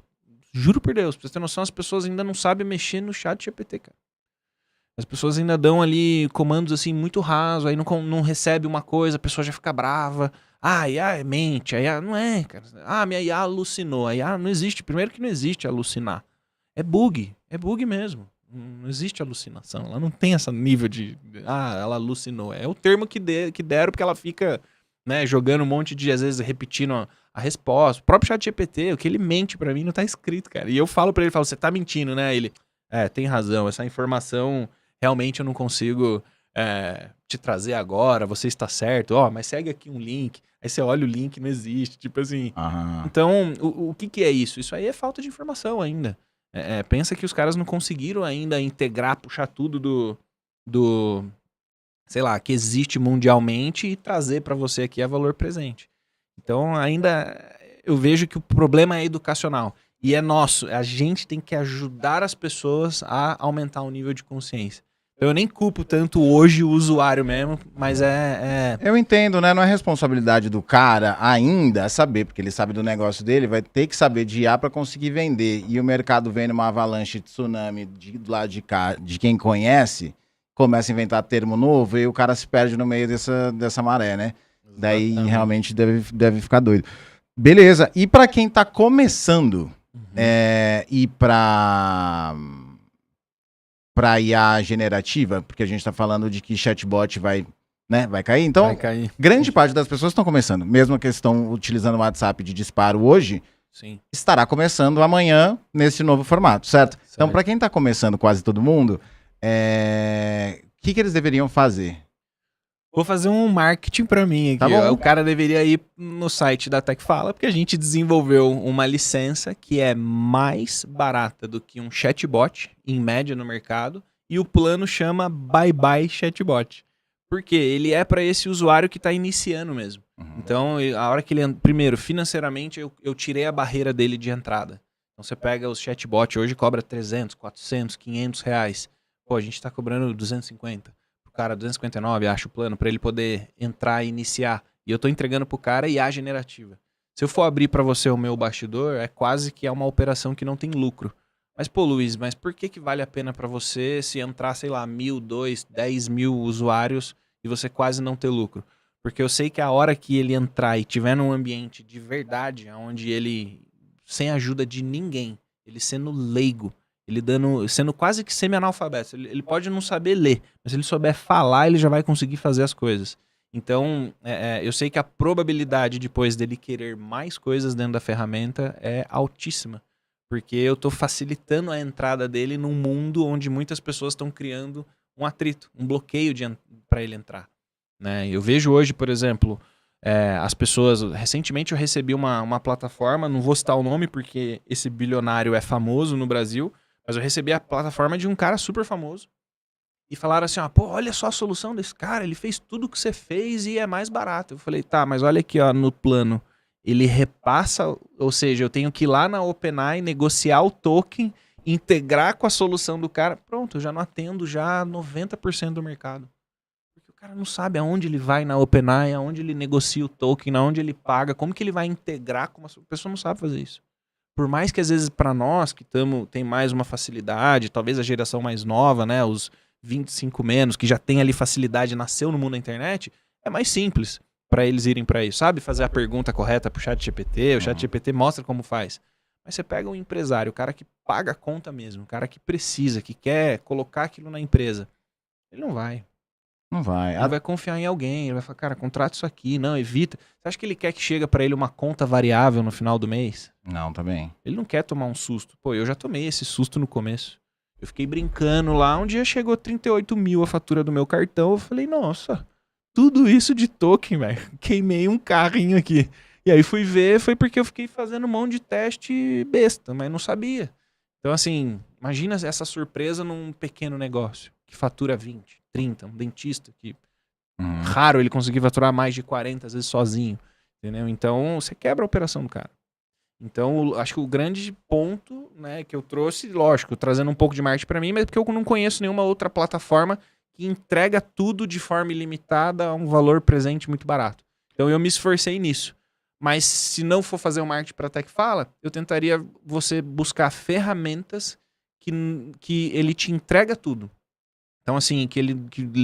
Juro por Deus, pra você ter noção, as pessoas ainda não sabem mexer no chat GPT, cara. As pessoas ainda dão ali comandos, assim, muito rasos, aí não recebe uma coisa, a pessoa já fica brava. A IA é mente, a IA não é, cara. Minha IA alucinou. A IA não existe, primeiro que não existe alucinar. É bug mesmo. Não existe alucinação, ela não tem esse nível de, ela alucinou. É o termo que deram porque ela fica... né, jogando um monte de, às vezes, repetindo a resposta. O próprio ChatGPT, o que ele mente pra mim não tá escrito, cara. E eu falo pra ele, você tá mentindo, né? Ele, tem razão, essa informação realmente eu não consigo te trazer agora, você está certo. Mas segue aqui um link. Aí você olha o link, não existe, tipo assim. Então, o que é isso? Isso aí é falta de informação ainda. Pensa que os caras não conseguiram ainda integrar, puxar tudo do sei lá, que existe mundialmente e trazer para você aqui a valor presente. Então, ainda eu vejo que o problema é educacional. E é nosso. A gente tem que ajudar as pessoas a aumentar o nível de consciência. Eu nem culpo tanto hoje o usuário mesmo, mas Eu entendo, né? Não é responsabilidade do cara ainda saber, porque ele sabe do negócio dele, vai ter que saber de IA para conseguir vender. E o mercado vem numa avalanche de tsunami do lado de cá, de quem conhece... começa a inventar termo novo e o cara se perde no meio dessa maré, né? Exatamente. Daí realmente deve ficar doido. Beleza, e para quem tá começando e para IA generativa, porque a gente tá falando de que chatbot vai cair, então vai cair. Grande parte das pessoas estão começando, mesmo que estão utilizando o WhatsApp de disparo hoje, sim, estará começando amanhã nesse novo formato, certo? Então para quem tá começando, quase todo mundo... o que eles deveriam fazer? Vou fazer um marketing pra mim aqui. Tá bom. O cara deveria ir no site da TechFala, porque a gente desenvolveu uma licença que é mais barata do que um chatbot, em média no mercado, e o plano chama Bye Bye Chatbot. Por quê? Ele é para esse usuário que está iniciando mesmo. Então, a hora que ele... Primeiro, financeiramente, eu tirei a barreira dele de entrada. Então, você pega os chatbots, hoje cobra 300, 400, 500 reais. Pô, a gente está cobrando 250. Cara, 259, acho o plano, para ele poder entrar e iniciar. E eu tô entregando pro cara IA generativa. Se eu for abrir para você o meu bastidor, é quase que é uma operação que não tem lucro. Mas, pô, Luiz, mas por que vale a pena para você se entrar, sei lá, 1.000, 2.000, 10.000 usuários e você quase não ter lucro? Porque eu sei que a hora que ele entrar e tiver num ambiente de verdade, onde ele, sem ajuda de ninguém, ele sendo leigo, ele sendo quase que semi-analfabeto. Ele pode não saber ler, mas se ele souber falar, ele já vai conseguir fazer as coisas. Então, eu sei que a probabilidade depois dele querer mais coisas dentro da ferramenta é altíssima. Porque eu estou facilitando a entrada dele num mundo onde muitas pessoas estão criando um atrito, um bloqueio para ele entrar. Né? Eu vejo hoje, por exemplo, as pessoas... Recentemente eu recebi uma plataforma, não vou citar o nome porque esse bilionário é famoso no Brasil, mas eu recebi a plataforma de um cara super famoso. E falaram assim, ó, pô, olha só a solução desse cara, ele fez tudo o que você fez e é mais barato. Eu falei, tá, mas olha aqui, ó, no plano, ele repassa, ou seja, eu tenho que ir lá na OpenAI, negociar o token, integrar com a solução do cara. Pronto, eu já não atendo já 90% do mercado. Porque o cara não sabe aonde ele vai na OpenAI, aonde ele negocia o token, aonde ele paga, como que ele vai integrar com uma... A pessoa não sabe fazer isso. Por mais que às vezes para nós que tem mais uma facilidade, talvez a geração mais nova, né, os 25 menos, que já tem ali facilidade, nasceu no mundo da internet, é mais simples para eles irem para isso. Sabe fazer a pergunta correta pro ChatGPT, o ChatGPT mostra como faz. Mas você pega um empresário, o cara que paga a conta mesmo, o cara que precisa, que quer colocar aquilo na empresa, ele não vai. Não vai. Ele vai confiar em alguém, ele vai falar, cara, contrata isso aqui, não, evita. Você acha que ele quer que chega para ele uma conta variável no final do mês? Não, também. Ele não quer tomar um susto. Pô, eu já tomei esse susto no começo. Eu fiquei brincando lá, um dia chegou 38 mil a fatura do meu cartão, eu falei, nossa, tudo isso de token, velho. Queimei um carrinho aqui. E aí fui ver, foi porque eu fiquei fazendo um monte de teste besta, mas não sabia. Então assim, imagina essa surpresa num pequeno negócio, que fatura 20, 30, um dentista que raro ele conseguir faturar mais de 40, às vezes sozinho, entendeu? Então você quebra a operação do cara. Então acho que o grande ponto, né, que eu trouxe, lógico, trazendo um pouco de marketing para mim, mas porque eu não conheço nenhuma outra plataforma que entrega tudo de forma ilimitada a um valor presente muito barato. Então eu me esforcei nisso. Mas se não for fazer o marketing para TechFala, eu tentaria você buscar ferramentas que ele te entrega tudo. Então assim, que ele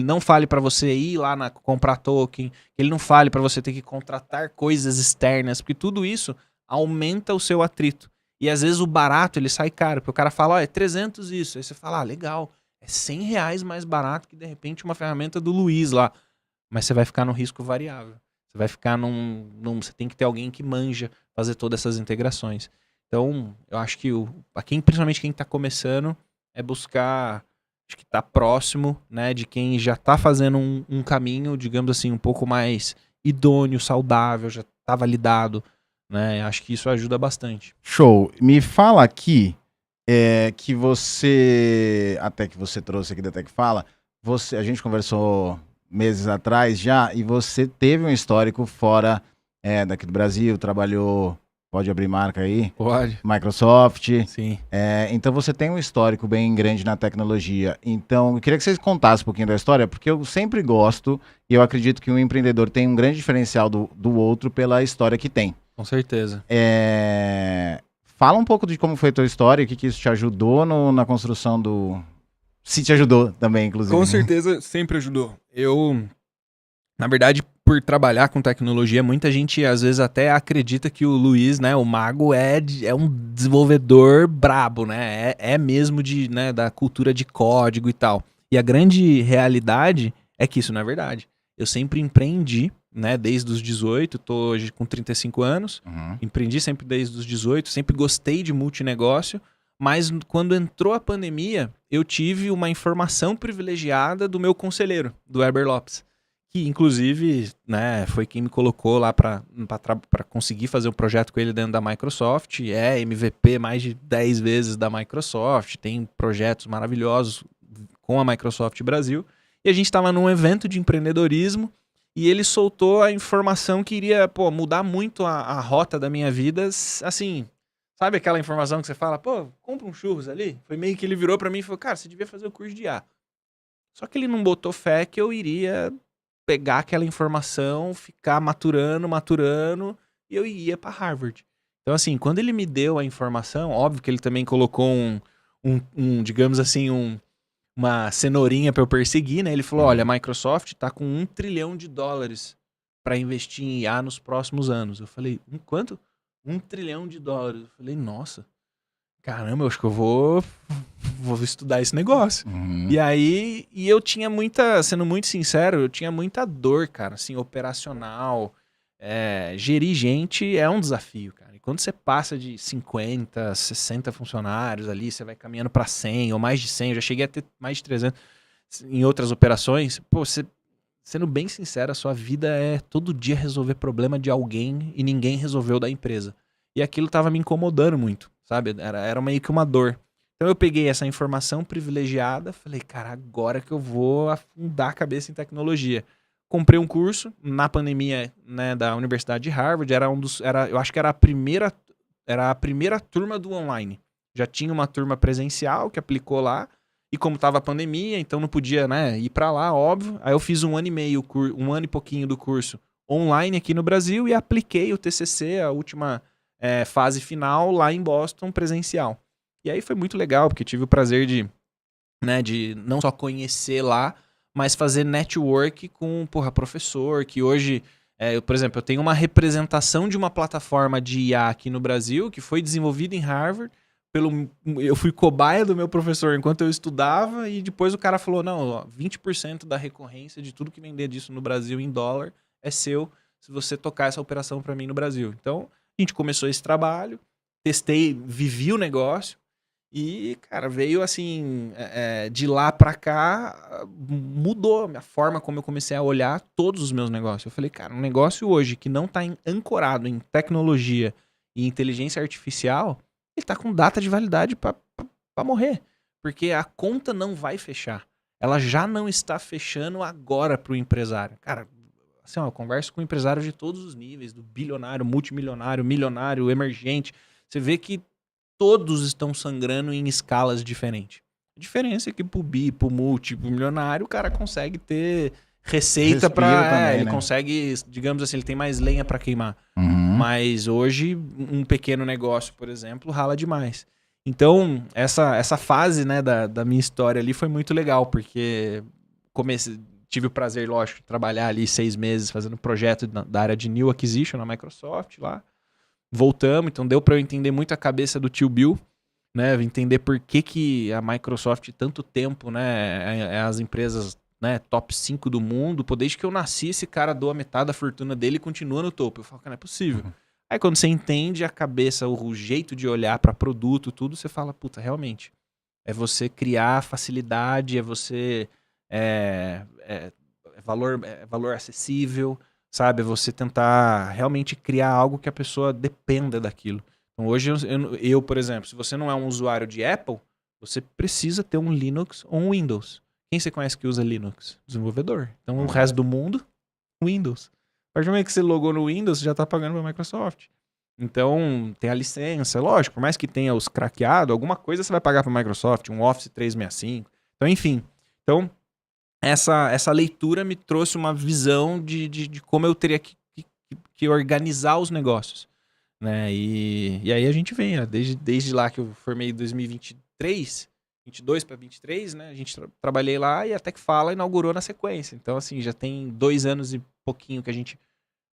não fale para você ir lá comprar token, que ele não fale para você ter que contratar coisas externas, porque tudo isso aumenta o seu atrito. E às vezes o barato ele sai caro, porque o cara fala, ó, é 300 isso. Aí você fala, ah, legal, é 100 reais mais barato que de repente uma ferramenta do Luiz lá. Mas você vai ficar no risco variável. Você vai ficar você tem que ter alguém que manja fazer todas essas integrações. Então, eu acho que principalmente quem está começando é buscar, acho que tá próximo, né, de quem já está fazendo um caminho, digamos assim, um pouco mais idôneo, saudável, já está validado, né? Acho que isso ajuda bastante. Show. Me fala aqui que você, até que você trouxe aqui da TechFala, a gente conversou meses atrás já, e você teve um histórico fora daqui do Brasil, trabalhou, pode abrir marca aí? Pode. Microsoft. Sim. Então você tem um histórico bem grande na tecnologia. Então eu queria que vocês contassem um pouquinho da história, porque eu sempre gosto, e eu acredito que um empreendedor tem um grande diferencial do outro pela história que tem. Com certeza. Fala um pouco de como foi a tua história, o que isso te ajudou na construção Se te ajudou também, inclusive. Com certeza, sempre ajudou. Eu, na verdade, por trabalhar com tecnologia, muita gente às vezes até acredita que o Luiz, né, o mago, é um desenvolvedor brabo, né? É mesmo da cultura de código e tal. E a grande realidade é que isso não é verdade. Eu sempre empreendi, né, desde os 18, tô hoje com 35 anos, empreendi sempre desde os 18, sempre gostei de multinegócio, mas quando entrou a pandemia, eu tive uma informação privilegiada do meu conselheiro, do Heber Lopes, que inclusive, né, foi quem me colocou lá para conseguir fazer um projeto com ele dentro da Microsoft. É MVP mais de 10 vezes da Microsoft, tem projetos maravilhosos com a Microsoft Brasil. E a gente estava num evento de empreendedorismo e ele soltou a informação que iria, pô, mudar muito a rota da minha vida, assim, sabe aquela informação que você fala, pô, compra um churros ali? Foi meio que ele virou para mim e falou, cara, você devia fazer o curso de IA. Só que ele não botou fé que eu iria pegar aquela informação, ficar maturando, e eu ia para Harvard. Então, assim, quando ele me deu a informação, óbvio que ele também colocou digamos assim, uma cenourinha para eu perseguir, né? Ele falou, olha, a Microsoft tá com $1 trilhão para investir em IA nos próximos anos. Eu falei, quanto? $1 trilhão. Eu falei, nossa, caramba, eu acho que eu vou estudar esse negócio. E aí, eu tinha sendo muito sincero, eu tinha muita dor, cara, assim, operacional. Gerir gente é um desafio, cara. E quando você passa de 50, 60 funcionários ali, você vai caminhando para 100 ou mais de 100, eu já cheguei a ter mais de 300 em outras operações. Pô, sendo bem sincero, a sua vida é todo dia resolver problema de alguém e ninguém resolveu da empresa. E aquilo tava me incomodando muito, sabe? Era meio que uma dor. Então eu peguei essa informação privilegiada, falei, cara, agora que eu vou afundar a cabeça em tecnologia. Comprei um curso na pandemia, né, da Universidade de Harvard, eu acho que era a primeira turma do online. Já tinha uma turma presencial que aplicou lá, e como tava a pandemia, então não podia, né, ir para lá, óbvio. Aí eu fiz 1 ano e meio, 1 ano e pouquinho do curso online aqui no Brasil e apliquei o TCC, a última fase final, lá em Boston, presencial. E aí foi muito legal, porque tive o prazer de não só conhecer lá, mas fazer network com, professor, que hoje, por exemplo, eu tenho uma representação de uma plataforma de IA aqui no Brasil, que foi desenvolvida em Harvard, eu fui cobaia do meu professor enquanto eu estudava, e depois o cara falou, não, ó, 20% da recorrência de tudo que vender disso no Brasil em dólar é seu, se você tocar essa operação para mim no Brasil. Então, a gente começou esse trabalho, testei, vivi o negócio, e, cara, veio assim, de lá pra cá, mudou a forma como eu comecei a olhar todos os meus negócios. Eu falei, cara, um negócio hoje que não tá ancorado em tecnologia e inteligência artificial, ele tá com data de validade pra morrer. Porque a conta não vai fechar. Ela já não está fechando agora pro empresário. Cara, assim, ó, eu converso com empresários de todos os níveis, do bilionário, multimilionário, milionário, emergente. Você vê que todos estão sangrando em escalas diferentes. A diferença é que pro bi, pro multi, pro milionário, o cara consegue ter receita para ele, né? Consegue, digamos assim, ele tem mais lenha para queimar. Mas hoje, um pequeno negócio, por exemplo, rala demais. Então, essa fase, né, da minha história ali foi muito legal, porque tive o prazer, lógico, de trabalhar ali 6 meses fazendo projeto da área de New Acquisition na Microsoft lá. Voltamos, então deu para eu entender muito a cabeça do tio Bill, né? Entender por que a Microsoft, tanto tempo, né? As empresas, né, top 5 do mundo. Pô, desde que eu nasci, esse cara doa metade da fortuna dele e continua no topo. Eu falo, cara, não é possível. Aí quando você entende a cabeça, o jeito de olhar para produto, tudo, você fala, puta, realmente. É você criar facilidade, é você... valor acessível, sabe? Você tentar realmente criar algo que a pessoa dependa daquilo. Então hoje eu, por exemplo, se você não é um usuário de Apple, você precisa ter um Linux ou um Windows. Quem você conhece que usa Linux? Desenvolvedor. Então o resto do mundo, Windows. A partir do momento que você logou no Windows, você já está pagando para a Microsoft. Então tem a licença, lógico, por mais que tenha os craqueados, alguma coisa você vai pagar para a Microsoft, um Office 365. Então, enfim. Então, essa leitura me trouxe uma visão de como eu teria que organizar os negócios, né? E aí a gente vem, né? Desde lá que eu formei em 2023, 22 para 23, né? A gente trabalhei lá e a TechFala inaugurou na sequência. Então, assim, já tem 2 anos e pouquinho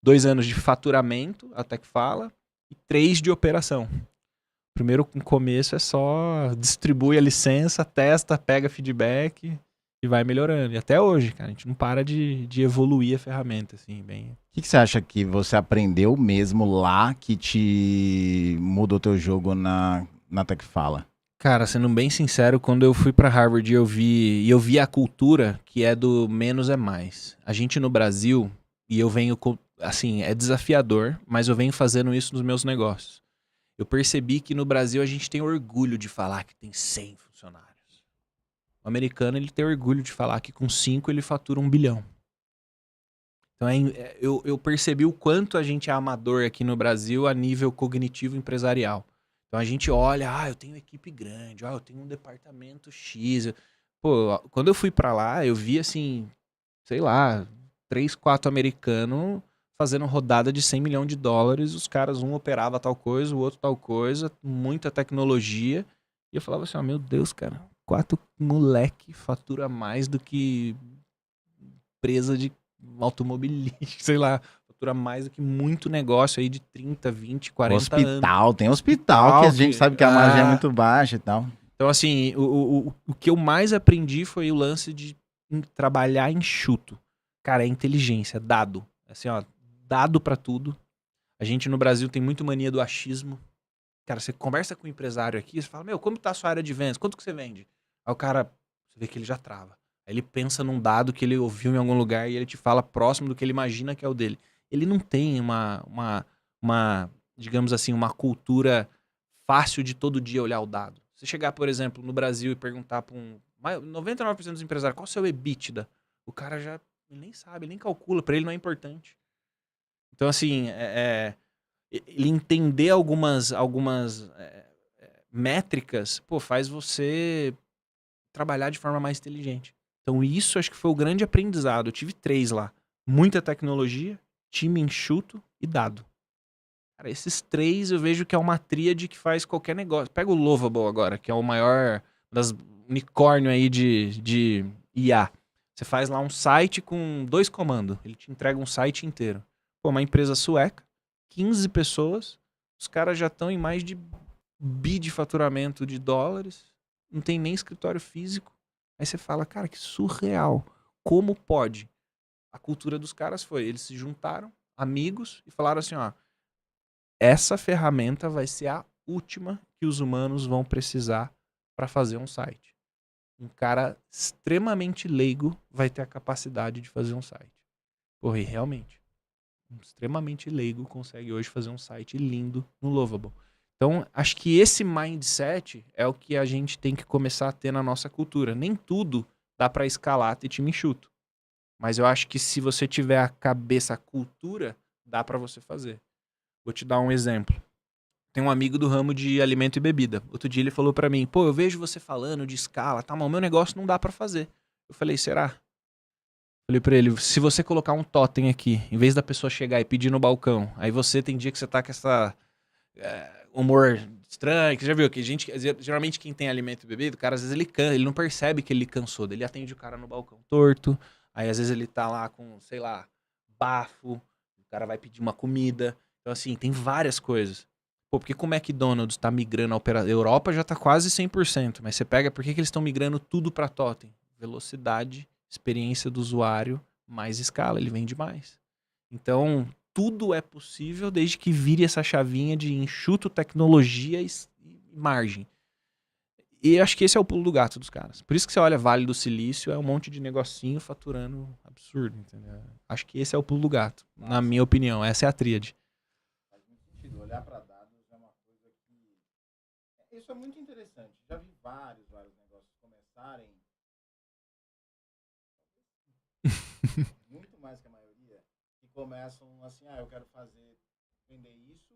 2 anos de faturamento, a TechFala, e 3 de operação. Primeiro, no começo, é só distribui a licença, testa, pega feedback e vai melhorando. E até hoje, cara, a gente não para de evoluir a ferramenta, assim, bem... O que você acha que você aprendeu mesmo lá que te mudou teu jogo na TechFala? Cara, sendo bem sincero, quando eu fui pra Harvard, eu vi a cultura que é do menos é mais. A gente no Brasil, e eu venho, assim, é desafiador, mas eu venho fazendo isso nos meus negócios. Eu percebi que no Brasil a gente tem orgulho de falar que tem 100 funcionários. O americano, ele tem orgulho de falar que com 5 ele fatura 1 bilhão. Então eu percebi o quanto a gente é amador aqui no Brasil a nível cognitivo empresarial. Então a gente olha, eu tenho equipe grande, eu tenho um departamento X. Pô, quando eu fui pra lá, eu vi assim, sei lá, 3, 4 americanos fazendo rodada de 100 milhões de dólares. Os caras, um operava tal coisa, o outro tal coisa, muita tecnologia. E eu falava assim, meu Deus, cara, 4 moleque fatura mais do que empresa de automobilística, sei lá, fatura mais do que muito negócio aí de 30, 20, 40 anos. Hospital, tem hospital que a gente sabe que a margem é Ah, muito baixa e tal. então, assim, o que eu mais aprendi foi o lance de trabalhar enxuto. Cara, é inteligência, dado. Assim, ó, dado pra tudo. A gente no Brasil tem muito mania do achismo. Cara, você conversa com um empresário aqui, você fala, como tá a sua área de vendas? Quanto que você vende? Aí o cara, você vê que ele já trava. Aí ele pensa num dado que ele ouviu em algum lugar e ele te fala próximo do que ele imagina que é o dele. Ele não tem uma digamos assim, uma cultura fácil de todo dia olhar o dado. Você chegar, por exemplo, no Brasil e perguntar para 99% dos empresários qual é o seu EBITDA, o cara já ele nem sabe, ele nem calcula, para ele não é importante. Então, assim, ele entender algumas métricas, pô, faz você trabalhar de forma mais inteligente. Então, isso acho que foi o grande aprendizado. Eu tive 3 lá. Muita tecnologia, time enxuto e dado. Cara, esses 3 eu vejo que é uma tríade que faz qualquer negócio. Pega o Lovable agora, que é o maior das unicórnio aí de IA. Você faz lá um site com 2 comandos. Ele te entrega um site inteiro. Pô, uma empresa sueca, 15 pessoas. Os caras já estão em mais de bi de faturamento de dólares. Não tem nem escritório físico. Aí você fala, cara, que surreal. Como pode? A cultura dos caras foi, eles se juntaram, amigos, e falaram assim, ó, essa ferramenta vai ser a última que os humanos vão precisar para fazer um site. Um cara extremamente leigo vai ter a capacidade de fazer um site. Porra, e realmente, um extremamente leigo consegue hoje fazer um site lindo no Lovable. Então, acho que esse mindset é o que a gente tem que começar a ter na nossa cultura. Nem tudo dá para escalar ter time enxuto. Mas eu acho que se você tiver a cabeça, a cultura, dá para você fazer. Vou te dar um exemplo. Tem um amigo do ramo de alimento e bebida. Outro dia ele falou pra mim, pô, eu vejo você falando de escala, tá, mas o meu negócio não dá pra fazer. Eu falei, será? Falei pra ele, se você colocar um totem aqui, em vez da pessoa chegar e pedir no balcão, aí você tem dia que você tá com essa humor estranho, que já viu, que gente, geralmente quem tem alimento e bebida, o cara às vezes ele cansa, ele não percebe que ele cansou, ele atende o cara no balcão torto, aí às vezes ele tá lá com, sei lá, bafo, o cara vai pedir uma comida. Então assim, tem várias coisas. Pô, por que o McDonald's tá migrando a operação? Europa já tá quase 100%, mas você pega, por que eles estão migrando tudo pra totem? Velocidade, experiência do usuário, mais escala, ele vende mais. Então, tudo é possível desde que vire essa chavinha de enxuto, tecnologia e margem. E eu acho que esse é o pulo do gato dos caras. Por isso que você olha Vale do Silício, é um monte de negocinho faturando absurdo, entendeu? Acho que esse é o pulo do gato, na minha opinião. Essa é a tríade. Faz muito sentido. Olhar para dados é uma coisa que. Isso é muito interessante. Já vi vários negócios começarem. Muito mais que a maioria. Que começam assim, eu quero vender isso.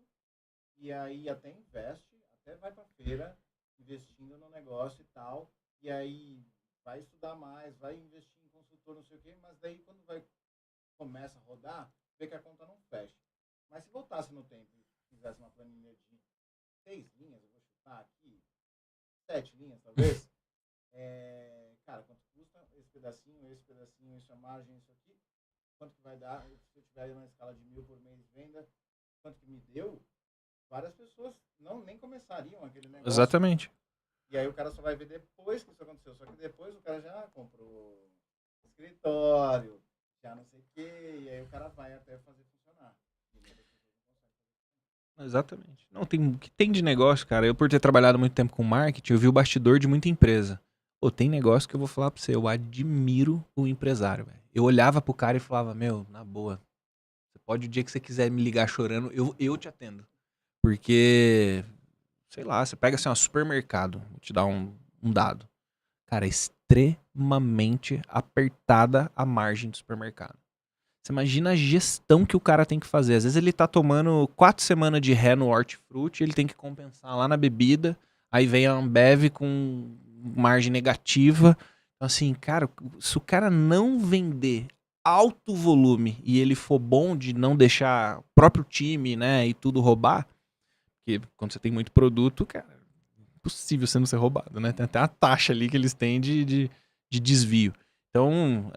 E aí até investe, até vai para feira, investindo no negócio e tal. E aí vai estudar mais, vai investir em consultor, não sei o quê. Mas daí quando começa a rodar, vê que a conta não fecha. Mas se voltasse no tempo e fizesse uma planilha de 6 linhas, eu vou chutar aqui, 7 linhas talvez, cara, quanto custa esse pedacinho, isso é margem, isso aqui, quanto que vai dar, se eu tiver uma escala de 1.000 por mês de venda, quanto que me deu, várias pessoas nem começariam aquele negócio. Exatamente. E aí o cara só vai ver depois que isso aconteceu, só que depois o cara já comprou escritório, já não sei o quê, e aí o cara vai até fazer funcionar. Exatamente. Não, o que tem de negócio, cara? Eu, por ter trabalhado muito tempo com marketing, eu vi o bastidor de muita empresa. Pô, tem negócio que eu vou falar pra você, eu admiro o empresário, velho. Eu olhava pro cara e falava, meu, na boa, você pode o dia que você quiser me ligar chorando, eu te atendo. Porque, sei lá, você pega assim, um supermercado, vou te dar um dado. Cara, é extremamente apertada a margem do supermercado. Você imagina a gestão que o cara tem que fazer. Às vezes ele tá tomando 4 semanas de ré no hortifruti, ele tem que compensar lá na bebida, aí vem a Ambev com margem negativa. Então, assim, cara, se o cara não vender alto volume e ele for bom de não deixar o próprio time, né, e tudo roubar, porque quando você tem muito produto, cara, é impossível você não ser roubado, né? Tem até a taxa ali que eles têm de desvio. Então,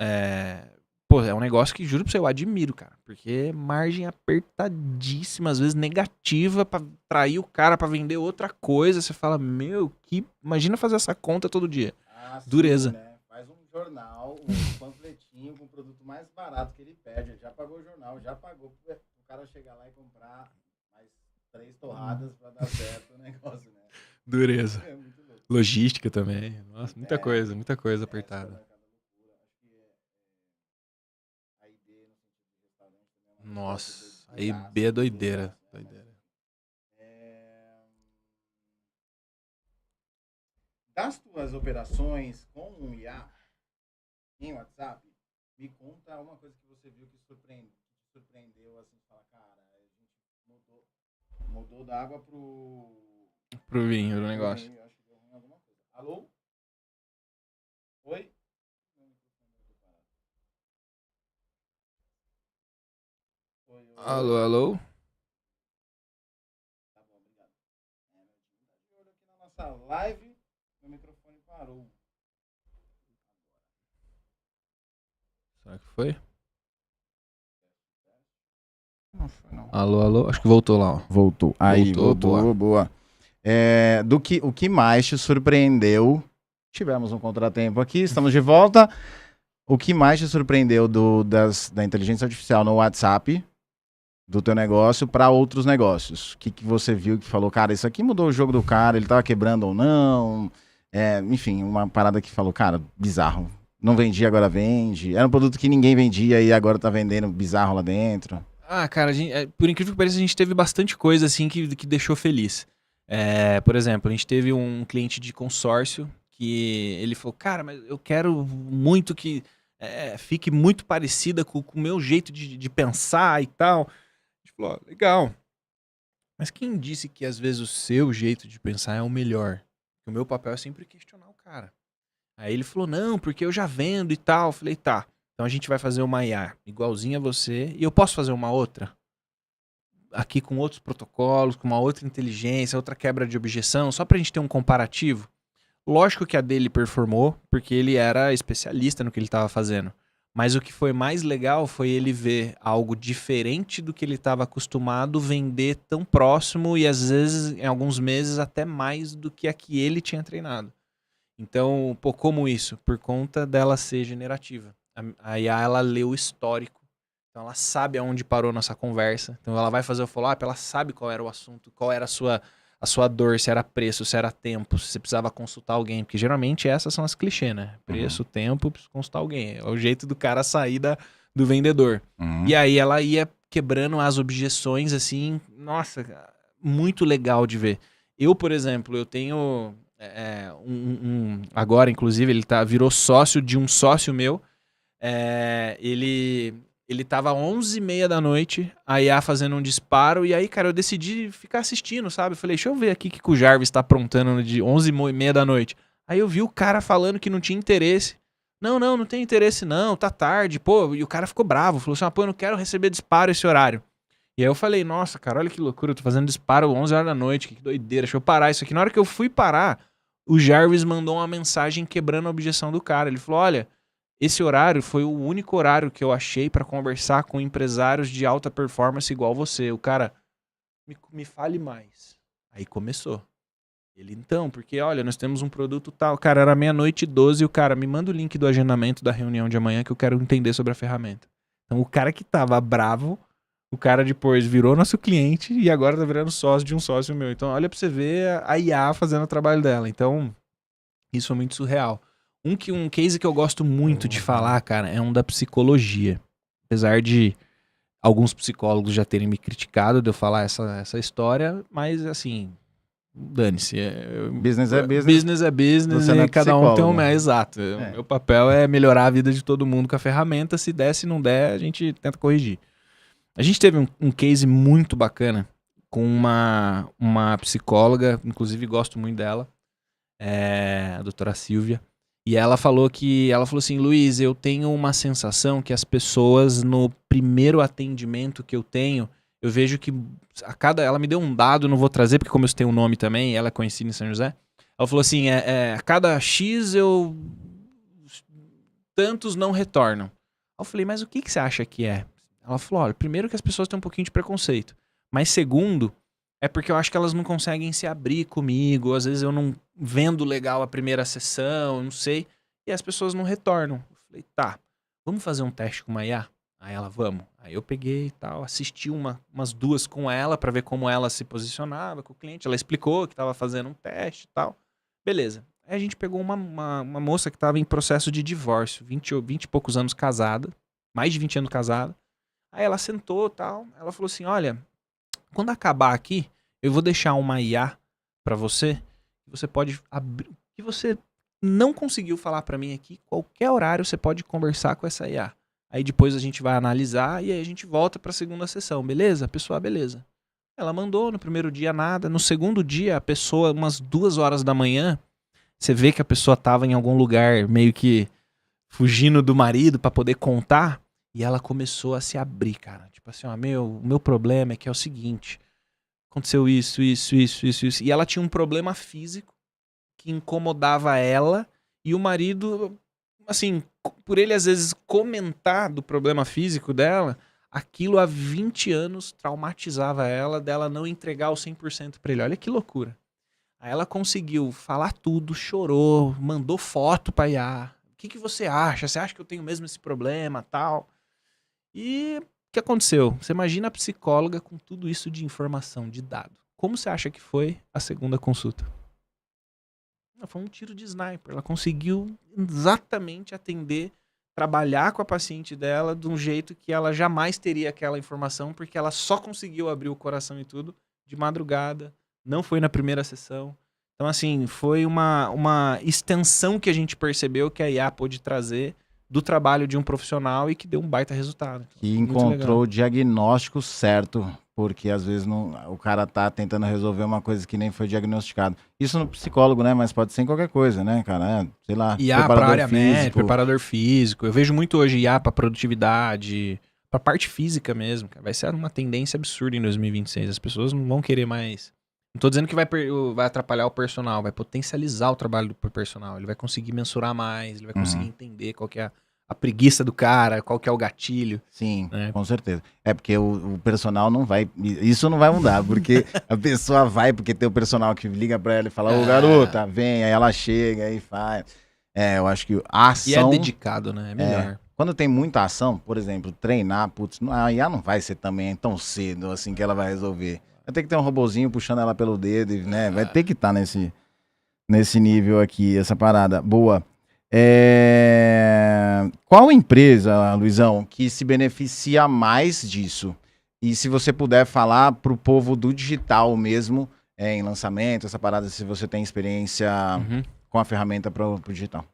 pô, é um negócio que, juro pra você, eu admiro, cara. Porque margem apertadíssima, às vezes negativa, pra trair o cara pra vender outra coisa. Você fala, meu, imagina fazer essa conta todo dia. Dureza. Sim, né? Faz um jornal, um panfletinho com o produto mais barato que ele pede. Ele já pagou o jornal, já pagou pro cara chegar lá e comprar mais 3 torradas pra dar certo o negócio, né? Dureza. É muito louco. Logística também. Nossa, muita coisa apertada. Nossa, aí B é doideira. Das tuas operações com o IA em WhatsApp, me conta uma coisa que você viu que surpreendeu, assim, fala, cara, a gente mudou da água Pro vinho do negócio. Acho que deu ruim alguma coisa. Alô? Oi? Alô, alô? Tá bom, obrigado. De olho aqui na nossa live, meu microfone parou. Será que foi? Não foi, não. Alô, alô? Acho que voltou lá, ó. Voltou. Aí, voltou, boa. O que mais te surpreendeu? Tivemos um contratempo aqui, estamos de volta. O que mais te surpreendeu da inteligência artificial no WhatsApp, do teu negócio, para outros negócios? O que você viu que falou, cara, isso aqui mudou o jogo do cara, ele tava quebrando ou não? Enfim, uma parada que falou, cara, bizarro. Não vendia, agora vende. Era um produto que ninguém vendia e agora tá vendendo bizarro lá dentro. Ah, cara, por incrível que pareça, a gente teve bastante coisa assim que deixou feliz. Por exemplo, a gente teve um cliente de consórcio que ele falou, cara, mas eu quero muito que fique muito parecida com o meu jeito de pensar e tal. A gente falou, legal. Mas quem disse que às vezes o seu jeito de pensar é o melhor? O meu papel é sempre questionar o cara. Aí ele falou, não, porque eu já vendo e tal. Eu falei, tá. Então a gente vai fazer uma IA igualzinha a você e eu posso fazer uma outra? Aqui com outros protocolos, com uma outra inteligência, outra quebra de objeção, só pra gente ter um comparativo. Lógico que a dele performou, porque ele era especialista no que ele estava fazendo. Mas o que foi mais legal foi ele ver algo diferente do que ele estava acostumado vender tão próximo e às vezes, em alguns meses, até mais do que a que ele tinha treinado. Então, pô, como isso? Por conta dela ser generativa. A IA, ela lê o histórico. Então, ela sabe aonde parou nossa conversa. Então, ela vai fazer o follow-up, ela sabe qual era o assunto, qual era a sua dor, se era preço, se era tempo, se você precisava consultar alguém. Porque, geralmente, essas são as clichês, né? Preço, tempo, preciso consultar alguém. É o jeito do cara sair do vendedor. E aí, ela ia quebrando as objeções, assim, nossa, muito legal de ver. Eu, por exemplo, eu tenho... agora, inclusive, ele virou sócio de um sócio meu. Ele tava 11h30 da noite, a IA fazendo um disparo, e aí, cara, eu decidi ficar assistindo, sabe? Eu falei, deixa eu ver aqui o que o Jarvis tá aprontando de 11h30 da noite. Aí eu vi o cara falando que não tinha interesse. Não tem interesse não, tá tarde, pô. E o cara ficou bravo, falou assim, pô, eu não quero receber disparo esse horário. E aí eu falei, nossa, cara, olha que loucura, eu tô fazendo disparo 11 horas da noite, que doideira, deixa eu parar isso aqui. Na hora que eu fui parar, o Jarvis mandou uma mensagem quebrando a objeção do cara. Ele falou, olha, esse horário foi o único horário que eu achei pra conversar com empresários de alta performance igual você. O cara, me fale mais. Aí começou. Ele, então, porque olha, nós temos um produto tal. Cara, era 00:12 e o cara, me manda o link do agendamento da reunião de amanhã que eu quero entender sobre a ferramenta. Então o cara que tava bravo, O cara depois virou nosso cliente e agora tá virando sócio de um sócio meu. Então, olha pra você ver a IA fazendo o trabalho dela. Então, isso é muito surreal. Um case que eu gosto muito de falar, cara, é um da psicologia. Apesar de alguns psicólogos já terem me criticado de eu falar essa história, mas assim, dane-se. Business é business. Business é business Você não é e cada um tem um... psicólogo. Exato. Meu papel é melhorar a vida de todo mundo com a ferramenta. Se der, se não der, a gente tenta corrigir. A gente teve um case muito bacana com uma psicóloga, inclusive gosto muito dela, a doutora Silvia. E ela falou assim, Luiz, eu tenho uma sensação que as pessoas no primeiro atendimento que eu tenho, eu vejo que ela me deu um dado, não vou trazer, porque como eu tenho um nome também, ela é conhecida em São José, ela falou assim, a cada X tantos não retornam. Eu falei, mas o que você acha que é? Ela falou, olha, primeiro que as pessoas têm um pouquinho de preconceito, mas segundo, é porque eu acho que elas não conseguem se abrir comigo, às vezes eu não vendo legal a primeira sessão, não sei, e as pessoas não retornam. Eu falei, tá, vamos fazer um teste com uma IA? Aí ela, vamos. Aí eu peguei e tal, assisti umas duas com ela pra ver como ela se posicionava com o cliente, ela explicou que tava fazendo um teste e tal, beleza. Aí a gente pegou uma moça que tava em processo de divórcio, 20 e poucos anos casada, mais de 20 anos casada, aí ela sentou e tal, ela falou assim, olha, quando acabar aqui, eu vou deixar uma IA pra você pode abrir, que você não conseguiu falar pra mim aqui, qualquer horário você pode conversar com essa IA. Aí depois a gente vai analisar e aí a gente volta pra segunda sessão, beleza? A pessoa, beleza. Ela mandou, no primeiro dia nada, no segundo dia a pessoa, umas 2 horas da manhã, você vê que a pessoa tava em algum lugar meio que fugindo do marido pra poder contar, e ela começou a se abrir, cara. Tipo assim, ó, o meu problema é que é o seguinte, aconteceu isso. E ela tinha um problema físico que incomodava ela e o marido, assim, por ele às vezes comentar do problema físico dela, aquilo há 20 anos traumatizava ela, dela não entregar o 100% pra ele. Olha que loucura. Aí ela conseguiu falar tudo, chorou, mandou foto pra IA. O que você acha? Você acha que eu tenho mesmo esse problema, tal? E o que aconteceu? Você imagina a psicóloga com tudo isso de informação, de dado. Como você acha que foi a segunda consulta? Foi um tiro de sniper. Ela conseguiu exatamente atender, trabalhar com a paciente dela de um jeito que ela jamais teria aquela informação, porque ela só conseguiu abrir o coração e tudo de madrugada, não foi na primeira sessão. Então, assim, foi uma extensão que a gente percebeu que a IA pôde trazer do trabalho de um profissional e que deu um baita resultado. Que encontrou o diagnóstico certo, porque às vezes o cara tá tentando resolver uma coisa que nem foi diagnosticado. Isso no psicólogo, né? Mas pode ser em qualquer coisa, né, cara? Sei lá, IA para área médica, preparador físico. Eu vejo muito hoje IA para produtividade, para parte física mesmo. Vai ser uma tendência absurda em 2026. As pessoas não vão querer mais... Não tô dizendo que vai atrapalhar o personal, vai potencializar o trabalho do personal. Ele vai conseguir mensurar mais, ele vai conseguir entender qual que é a preguiça do cara, qual que é o gatilho. Sim, né? Com certeza. É porque o personal não vai... Isso não vai mudar, porque a pessoa vai, porque tem o personal que liga pra ela e fala, ô garota, vem, aí ela chega, aí faz. Eu acho que a ação... E é dedicado, né? É melhor. Quando tem muita ação, por exemplo, treinar, putz, a IA não vai ser também tão cedo assim que ela vai resolver. Vai ter que ter um robozinho puxando ela pelo dedo, né? Vai ter que estar nesse nível aqui, essa parada. Boa. Qual empresa, Luizão, que se beneficia mais disso? E se você puder falar pro povo do digital mesmo, em lançamento, essa parada, se você tem experiência com a ferramenta pro digital.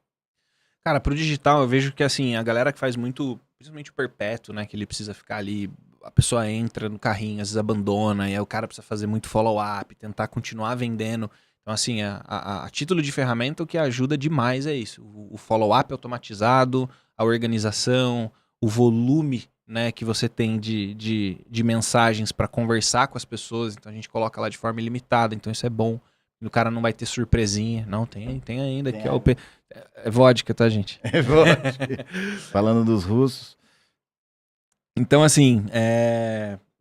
Cara, pro digital eu vejo que assim, a galera que faz muito, principalmente o perpétuo, né? Que ele precisa ficar ali... A pessoa entra no carrinho, às vezes abandona, e aí o cara precisa fazer muito follow-up, tentar continuar vendendo. Então, assim, a título de ferramenta, o que ajuda demais é isso. O follow-up automatizado, a organização, o volume, né, que você tem de mensagens para conversar com as pessoas. Então, a gente coloca lá de forma ilimitada. Então, isso é bom. O cara não vai ter surpresinha. Não, tem ainda aqui, ó. É vodka, tá, gente? É vodka. Falando dos russos. Então, assim,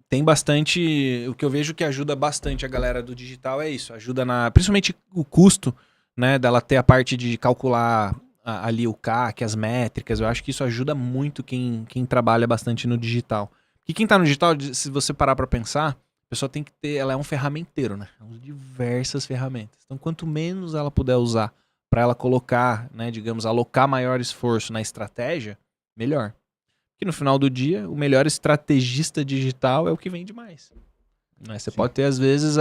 tem bastante... O que eu vejo que ajuda bastante a galera do digital é isso. Ajuda principalmente o custo, né? Dela ter a parte de calcular ali o CAC, as métricas. Eu acho que isso ajuda muito quem trabalha bastante no digital. Que quem tá no digital, se você parar pra pensar, a pessoa tem que ter, ela é um ferramenteiro, né? Ela usa diversas ferramentas. Então, quanto menos ela puder usar pra ela colocar, né, digamos, alocar maior esforço na estratégia, melhor. Porque no final do dia, o melhor estrategista digital é o que vende mais. Né? Você pode ter, às vezes,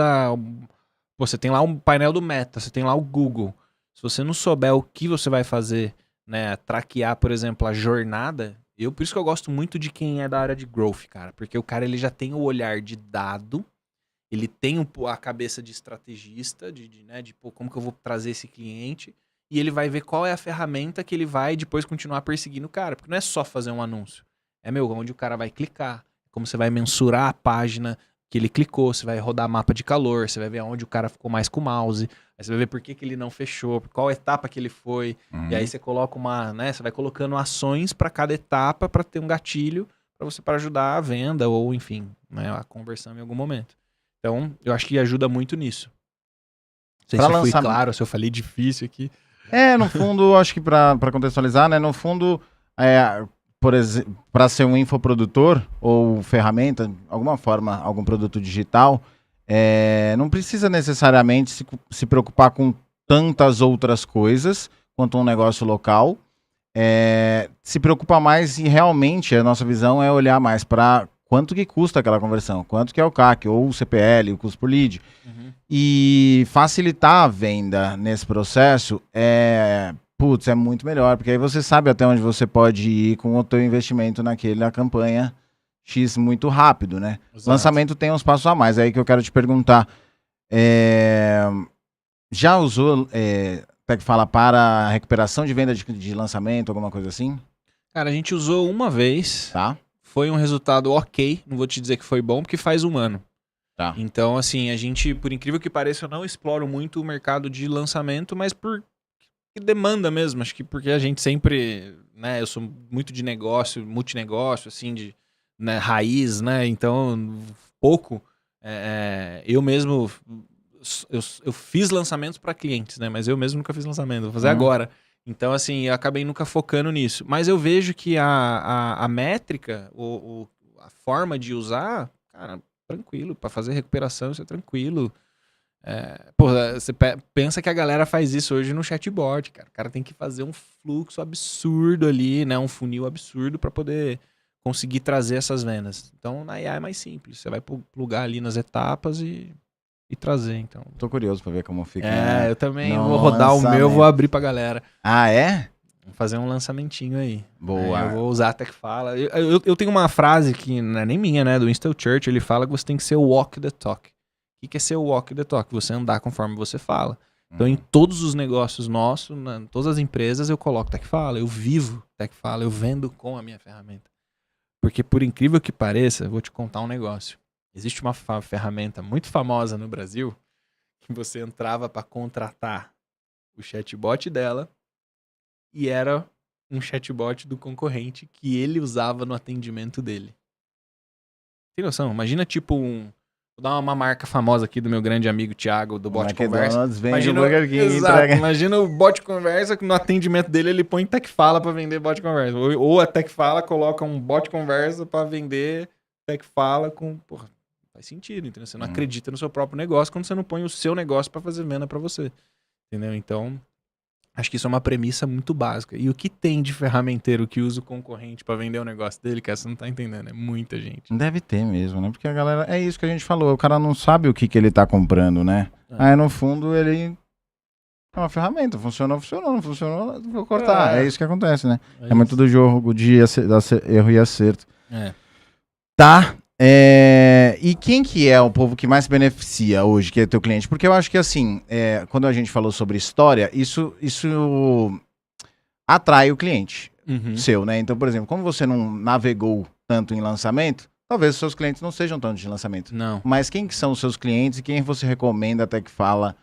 você tem lá um painel do Meta, você tem lá o Google. Se você não souber o que você vai fazer, né, traquear, por exemplo, a jornada, por isso que eu gosto muito de quem é da área de growth, cara, porque o cara ele já tem o olhar de dado, ele tem a cabeça de estrategista, pô, como que eu vou trazer esse cliente, e ele vai ver qual é a ferramenta que ele vai depois continuar perseguindo o cara, porque não é só fazer um anúncio, onde o cara vai clicar, como você vai mensurar a página que ele clicou, você vai rodar mapa de calor, você vai ver onde o cara ficou mais com o mouse, aí você vai ver por que ele não fechou, qual etapa que ele foi, e aí você coloca você vai colocando ações para cada etapa para ter um gatilho para ajudar a venda ou, enfim, né, a conversão em algum momento. Então, eu acho que ajuda muito nisso. Não sei se eu fui claro, se eu falei difícil aqui. No fundo, acho que para contextualizar, né, no fundo, por exemplo, para ser um infoprodutor ou ferramenta, alguma forma, algum produto digital, não precisa necessariamente se preocupar com tantas outras coisas quanto um negócio local. Se preocupa mais e realmente a nossa visão é olhar mais para quanto que custa aquela conversão, quanto que é o CAC ou o CPL, o custo por lead. E facilitar a venda nesse processo é muito melhor, porque aí você sabe até onde você pode ir com o teu investimento naquela campanha X muito rápido, né? Exato. Lançamento tem uns passos a mais, é aí que eu quero te perguntar. Já usou TechFala para recuperação de venda de lançamento, alguma coisa assim? Cara, a gente usou uma vez. Tá. Foi um resultado ok, não vou te dizer que foi bom, porque faz um ano. Tá. Então, assim, a gente, por incrível que pareça, eu não exploro muito o mercado de lançamento, mas por demanda mesmo. Acho que porque a gente sempre, né, eu sou muito de negócio, multinegócio, assim, de raiz, né, então pouco. Eu mesmo, eu fiz lançamentos para clientes, né, mas eu mesmo nunca fiz lançamento, vou fazer agora. Então, assim, eu acabei nunca focando nisso. Mas eu vejo que a métrica, a forma de usar, cara, tranquilo, para fazer recuperação isso é tranquilo. Você pensa que a galera faz isso hoje no chatbot, cara. O cara tem que fazer um fluxo absurdo ali, né? Um funil absurdo para poder conseguir trazer essas vendas. Então, na IA é mais simples. Você vai plugar ali nas etapas e trazer, então. Tô curioso para ver como fica. Eu também vou rodar o meu, vou abrir pra galera. Ah, é? Vou fazer um lançamentinho aí. Boa. Eu vou usar a TechFala. Eu tenho uma frase que não é nem minha, né? Do Winston Churchill. Ele fala que você tem que ser o walk the talk. O que é ser o walk the talk? Você andar conforme você fala. Então, em todos os negócios nossos, em todas as empresas, eu coloco TechFala. Eu vivo TechFala. Eu vendo com a minha ferramenta. Porque, por incrível que pareça, eu vou te contar um negócio. Existe uma ferramenta muito famosa no Brasil que você entrava para contratar o chatbot dela e era um chatbot do concorrente que ele usava no atendimento dele. Tem noção? Imagina tipo vou dar uma marca famosa aqui do meu grande amigo Thiago, do Bot Conversa. Imagina o Bot Conversa que no atendimento dele ele põe TechFala para vender Bot Conversa. Ou a TechFala coloca um Bot Conversa para vender TechFala com... Porra, faz sentido, entendeu? Você não acredita no seu próprio negócio quando você não põe o seu negócio para fazer venda para você. Entendeu? Então, acho que isso é uma premissa muito básica. E o que tem de ferramenteiro que usa o concorrente para vender o negócio dele, cara, você não tá entendendo. É muita gente. Deve ter mesmo, né? Porque a galera... É isso que a gente falou. O cara não sabe o que ele tá comprando, né? Aí, no fundo, ele... É uma ferramenta. Funcionou, não funcionou, vou cortar. É isso que acontece, né? É muito do jogo de erro e acerto. Tá. E quem que é o povo que mais se beneficia hoje, que é teu cliente? Porque eu acho que, assim, quando a gente falou sobre história, isso atrai o cliente seu, né? Então, por exemplo, como você não navegou tanto em lançamento, talvez os seus clientes não sejam tanto de lançamento. Não. Mas quem que são os seus clientes e quem você recomenda até que fala...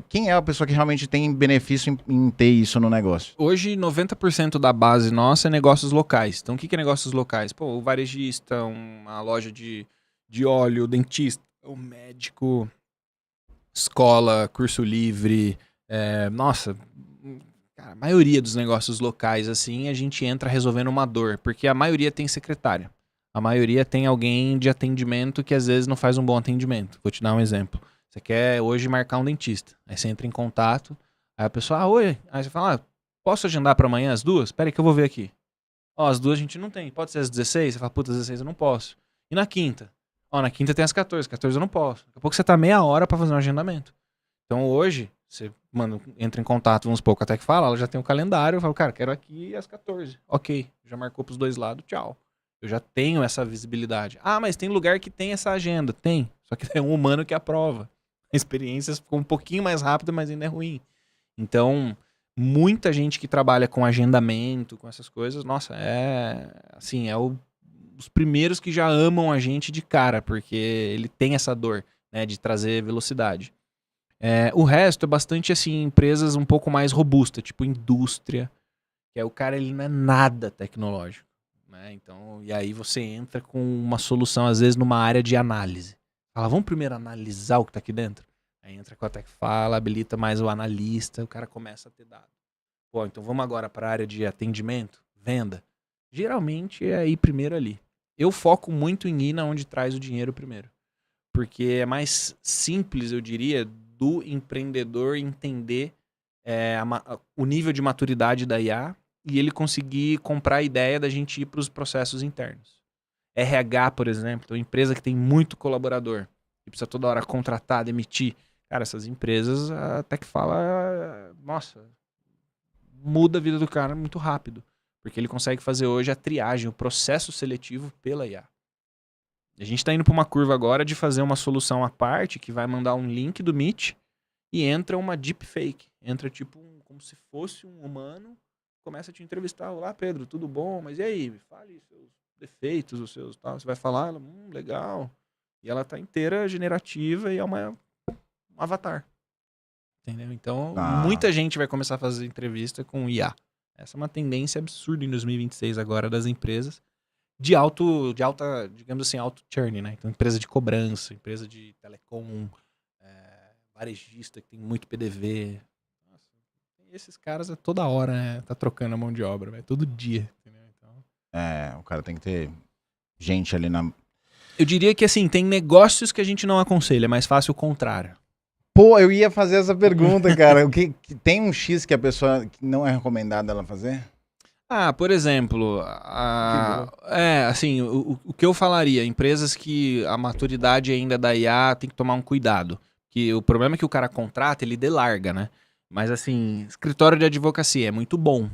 quem é a pessoa que realmente tem benefício em ter isso no negócio? Hoje, 90% da base nossa é negócios locais. Então, o que é negócios locais? Pô, o varejista, uma loja de óleo, o dentista, o médico, escola, curso livre. Cara, a maioria dos negócios locais, assim, a gente entra resolvendo uma dor. Porque a maioria tem secretária. A maioria tem alguém de atendimento que às vezes não faz um bom atendimento. Vou te dar um exemplo. Você quer hoje marcar um dentista. Aí você entra em contato, aí a pessoa, oi. Aí você fala, posso agendar para amanhã às 2? Espera aí que eu vou ver aqui. Ó, às 2 a gente não tem. Pode ser às 16? Você fala, puta, às 16 eu não posso. E na quinta? Ó, na quinta tem às 14. 14 eu não posso. Daqui a pouco você tá meia hora para fazer um agendamento. Então hoje, você entra em contato, vamos supor, com a Tecfala, ela já tem um calendário, eu falo, cara, quero aqui às 14. Ok, já marcou pros dois lados, tchau. Eu já tenho essa visibilidade. Ah, mas tem lugar que tem essa agenda. Tem. Só que é um humano que aprova. A experiência ficou um pouquinho mais rápida, mas ainda é ruim. Então, muita gente que trabalha com agendamento, com essas coisas, nossa, assim, os primeiros que já amam a gente de cara, porque ele tem essa dor, né, de trazer velocidade. O resto é bastante, assim, empresas um pouco mais robustas, tipo indústria, que o cara, ele não é nada tecnológico, né? Então, e aí você entra com uma solução, às vezes, numa área de análise. Fala, vamos primeiro analisar o que tá aqui dentro? Aí entra com a Tecfala, habilita mais o analista, o cara começa a ter dados. Pô, então vamos agora para a área de atendimento, venda. Geralmente é ir primeiro ali. Eu foco muito em ir na onde traz o dinheiro primeiro. Porque é mais simples, eu diria, do empreendedor entender o nível de maturidade da IA e ele conseguir comprar a ideia da gente ir para os processos internos. RH, por exemplo, uma empresa que tem muito colaborador e precisa toda hora contratar, demitir. Cara, essas empresas até que fala, nossa, muda a vida do cara muito rápido. Porque ele consegue fazer hoje a triagem, o processo seletivo pela IA. A gente está indo para uma curva agora de fazer uma solução à parte que vai mandar um link do Meet e entra uma deepfake. Entra tipo como se fosse um humano, começa a te entrevistar. Olá, Pedro, tudo bom? Mas e aí? Me fale seus defeitos, os seus tal. Você vai falar, ela, legal. E ela tá inteira generativa e é um avatar. Entendeu? Então, muita gente vai começar a fazer entrevista com IA. Essa é uma tendência absurda em 2026 agora das empresas de alta, digamos assim, alto churn, né? Então, empresa de cobrança, empresa de telecom, varejista que tem muito PDV. Nossa, esses caras toda hora, né? Tá trocando a mão de obra, véio, todo dia. Entendeu? Então... o cara tem que ter gente ali na... Eu diria que, assim, tem negócios que a gente não aconselha, é mais fácil o contrário. Pô, eu ia fazer essa pergunta, cara. Tem um X que a pessoa que não é recomendada ela fazer? Por exemplo, assim, o que eu falaria, empresas que a maturidade ainda da IA tem que tomar um cuidado. Que o problema é que o cara contrata, ele delarga, né? Mas assim, escritório de advocacia é muito bom.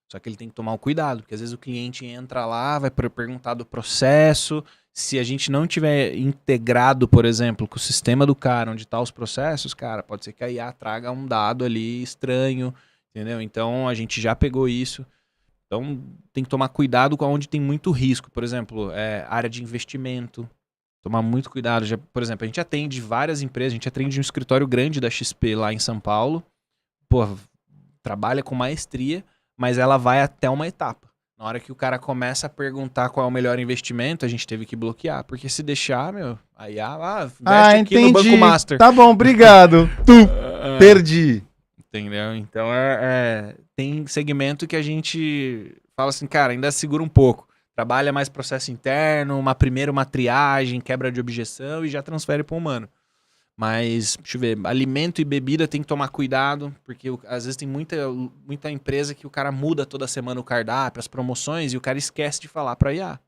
Só que ele tem que tomar o cuidado, porque às vezes o cliente entra lá, vai perguntar do processo. Se a gente não tiver integrado, por exemplo, com o sistema do cara, onde tá os processos, cara, pode ser que a IA traga um dado ali estranho, entendeu? Então a gente já pegou isso. Então, tem que tomar cuidado com onde tem muito risco. Por exemplo, área de investimento. Tomar muito cuidado. Por exemplo, a gente atende várias empresas. A gente atende um escritório grande da XP lá em São Paulo. Pô, trabalha com maestria, mas ela vai até uma etapa. Na hora que o cara começa a perguntar qual é o melhor investimento, a gente teve que bloquear. Porque se deixar, aí investe aqui no Banco Master. Tá bom, obrigado. Perdi. Entendeu? Então tem segmento que a gente fala assim, cara, ainda segura um pouco. Trabalha mais processo interno, uma triagem, quebra de objeção e já transfere para o humano. Mas, deixa eu ver, alimento e bebida tem que tomar cuidado, porque às vezes tem muita empresa que o cara muda toda semana o cardápio, as promoções, e o cara esquece de falar para a IA.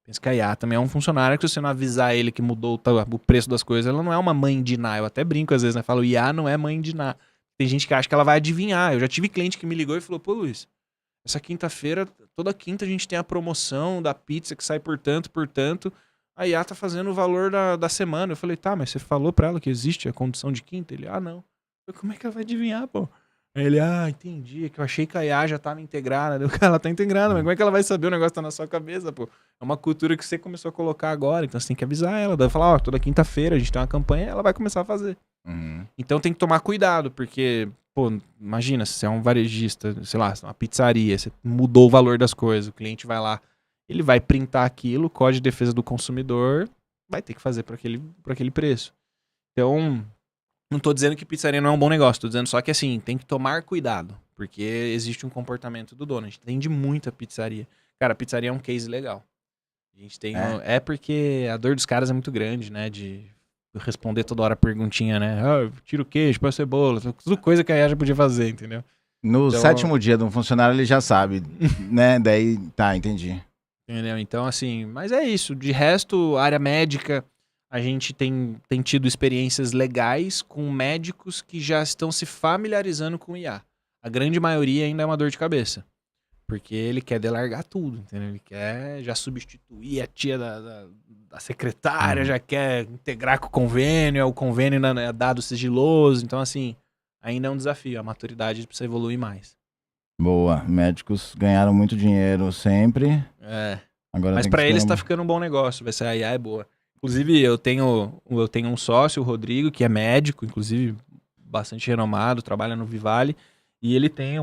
Pensa que a IA também é um funcionário que se você não avisar ele que mudou o preço das coisas, ela não é uma mãe de Ná. Eu até brinco às vezes, né? Falo, IA não é mãe de Ná. Tem gente que acha que ela vai adivinhar. Eu já tive cliente que me ligou e falou, pô, Luiz, essa quinta-feira, toda quinta a gente tem a promoção da pizza que sai por tanto. A IA tá fazendo o valor da semana. Eu falei, tá, mas você falou pra ela que existe a condição de quinta? Ele, não. Eu falei, como é que ela vai adivinhar, pô? Aí ele, entendi, é que eu achei que a IA já tava integrada. Ela tá integrada, mas como é que ela vai saber? O negócio tá na sua cabeça, pô. É uma cultura que você começou a colocar agora, então você tem que avisar ela. Daí falar, toda quinta-feira a gente tem uma campanha, ela vai começar a fazer. Uhum. Então tem que tomar cuidado, porque, pô, imagina, se você é um varejista, sei lá, uma pizzaria, você mudou o valor das coisas, o cliente vai lá, ele vai printar aquilo, Código de Defesa do Consumidor, vai ter que fazer por aquele preço. Então, não tô dizendo que pizzaria não é um bom negócio, tô dizendo só que assim, tem que tomar cuidado, porque existe um comportamento do dono. A gente atende muita pizzaria. Cara, a pizzaria é um case legal. A gente tem é porque a dor dos caras é muito grande, né? De responder toda hora perguntinha, né? Tira o queijo, põe a cebola, tudo coisa que a IA já podia fazer, entendeu? No 7º dia de um funcionário ele já sabe, né? Daí, tá, entendi. Entendeu? Então, assim, mas é isso. De resto, área médica, a gente tem tido experiências legais com médicos que já estão se familiarizando com o IA. A grande maioria ainda é uma dor de cabeça. Porque ele quer delargar tudo, entendeu? Ele quer já substituir a tia da secretária, já quer integrar com o convênio, o convênio é dado sigiloso. Então, assim, ainda é um desafio. A maturidade precisa evoluir mais. Boa. Médicos ganharam muito dinheiro sempre. Agora mas tem para que eles esperar tá ficando um bom negócio. Vai ser a IA é boa. Inclusive, eu tenho um sócio, o Rodrigo, que é médico, inclusive bastante renomado, trabalha no Vivale. E ele tem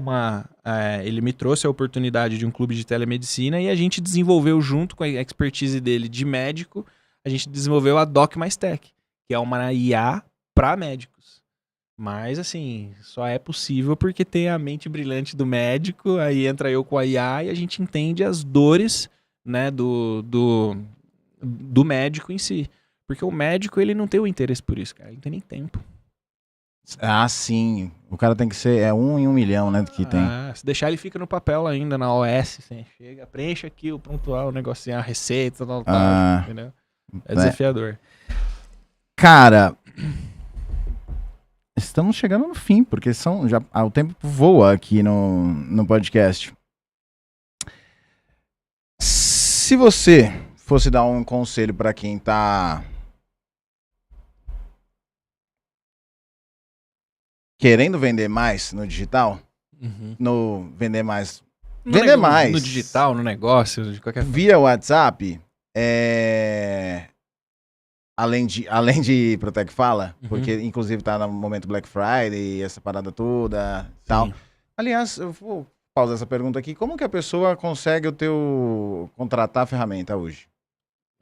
ele me trouxe a oportunidade de um clube de telemedicina e a gente desenvolveu, junto com a expertise dele de médico, a gente desenvolveu a Doc Mais Tech, que é uma IA para médicos. Mas, assim, só é possível porque tem a mente brilhante do médico, aí entra eu com a IA e a gente entende as dores, né, do médico em si. Porque o médico, ele não tem o interesse por isso, cara. Ele não tem nem tempo. Ah, sim. O cara tem que ser 1 em 1 milhão, né, que tem. Se deixar, ele fica no papel ainda, na OS. Assim, chega, preenche aqui o pontual, o negocinho, a receita, tal, entendeu? É desafiador. Cara, estamos chegando no fim, porque o tempo voa aqui no podcast. Se você fosse dar um conselho para quem tá querendo vender mais no digital, vender mais no digital, no negócio, de qualquer forma. Via WhatsApp, além de ir pro Tech Fala, porque inclusive tá no momento Black Friday, essa parada toda, tal. Aliás, eu vou pausar essa pergunta aqui. Como que a pessoa consegue contratar a ferramenta hoje?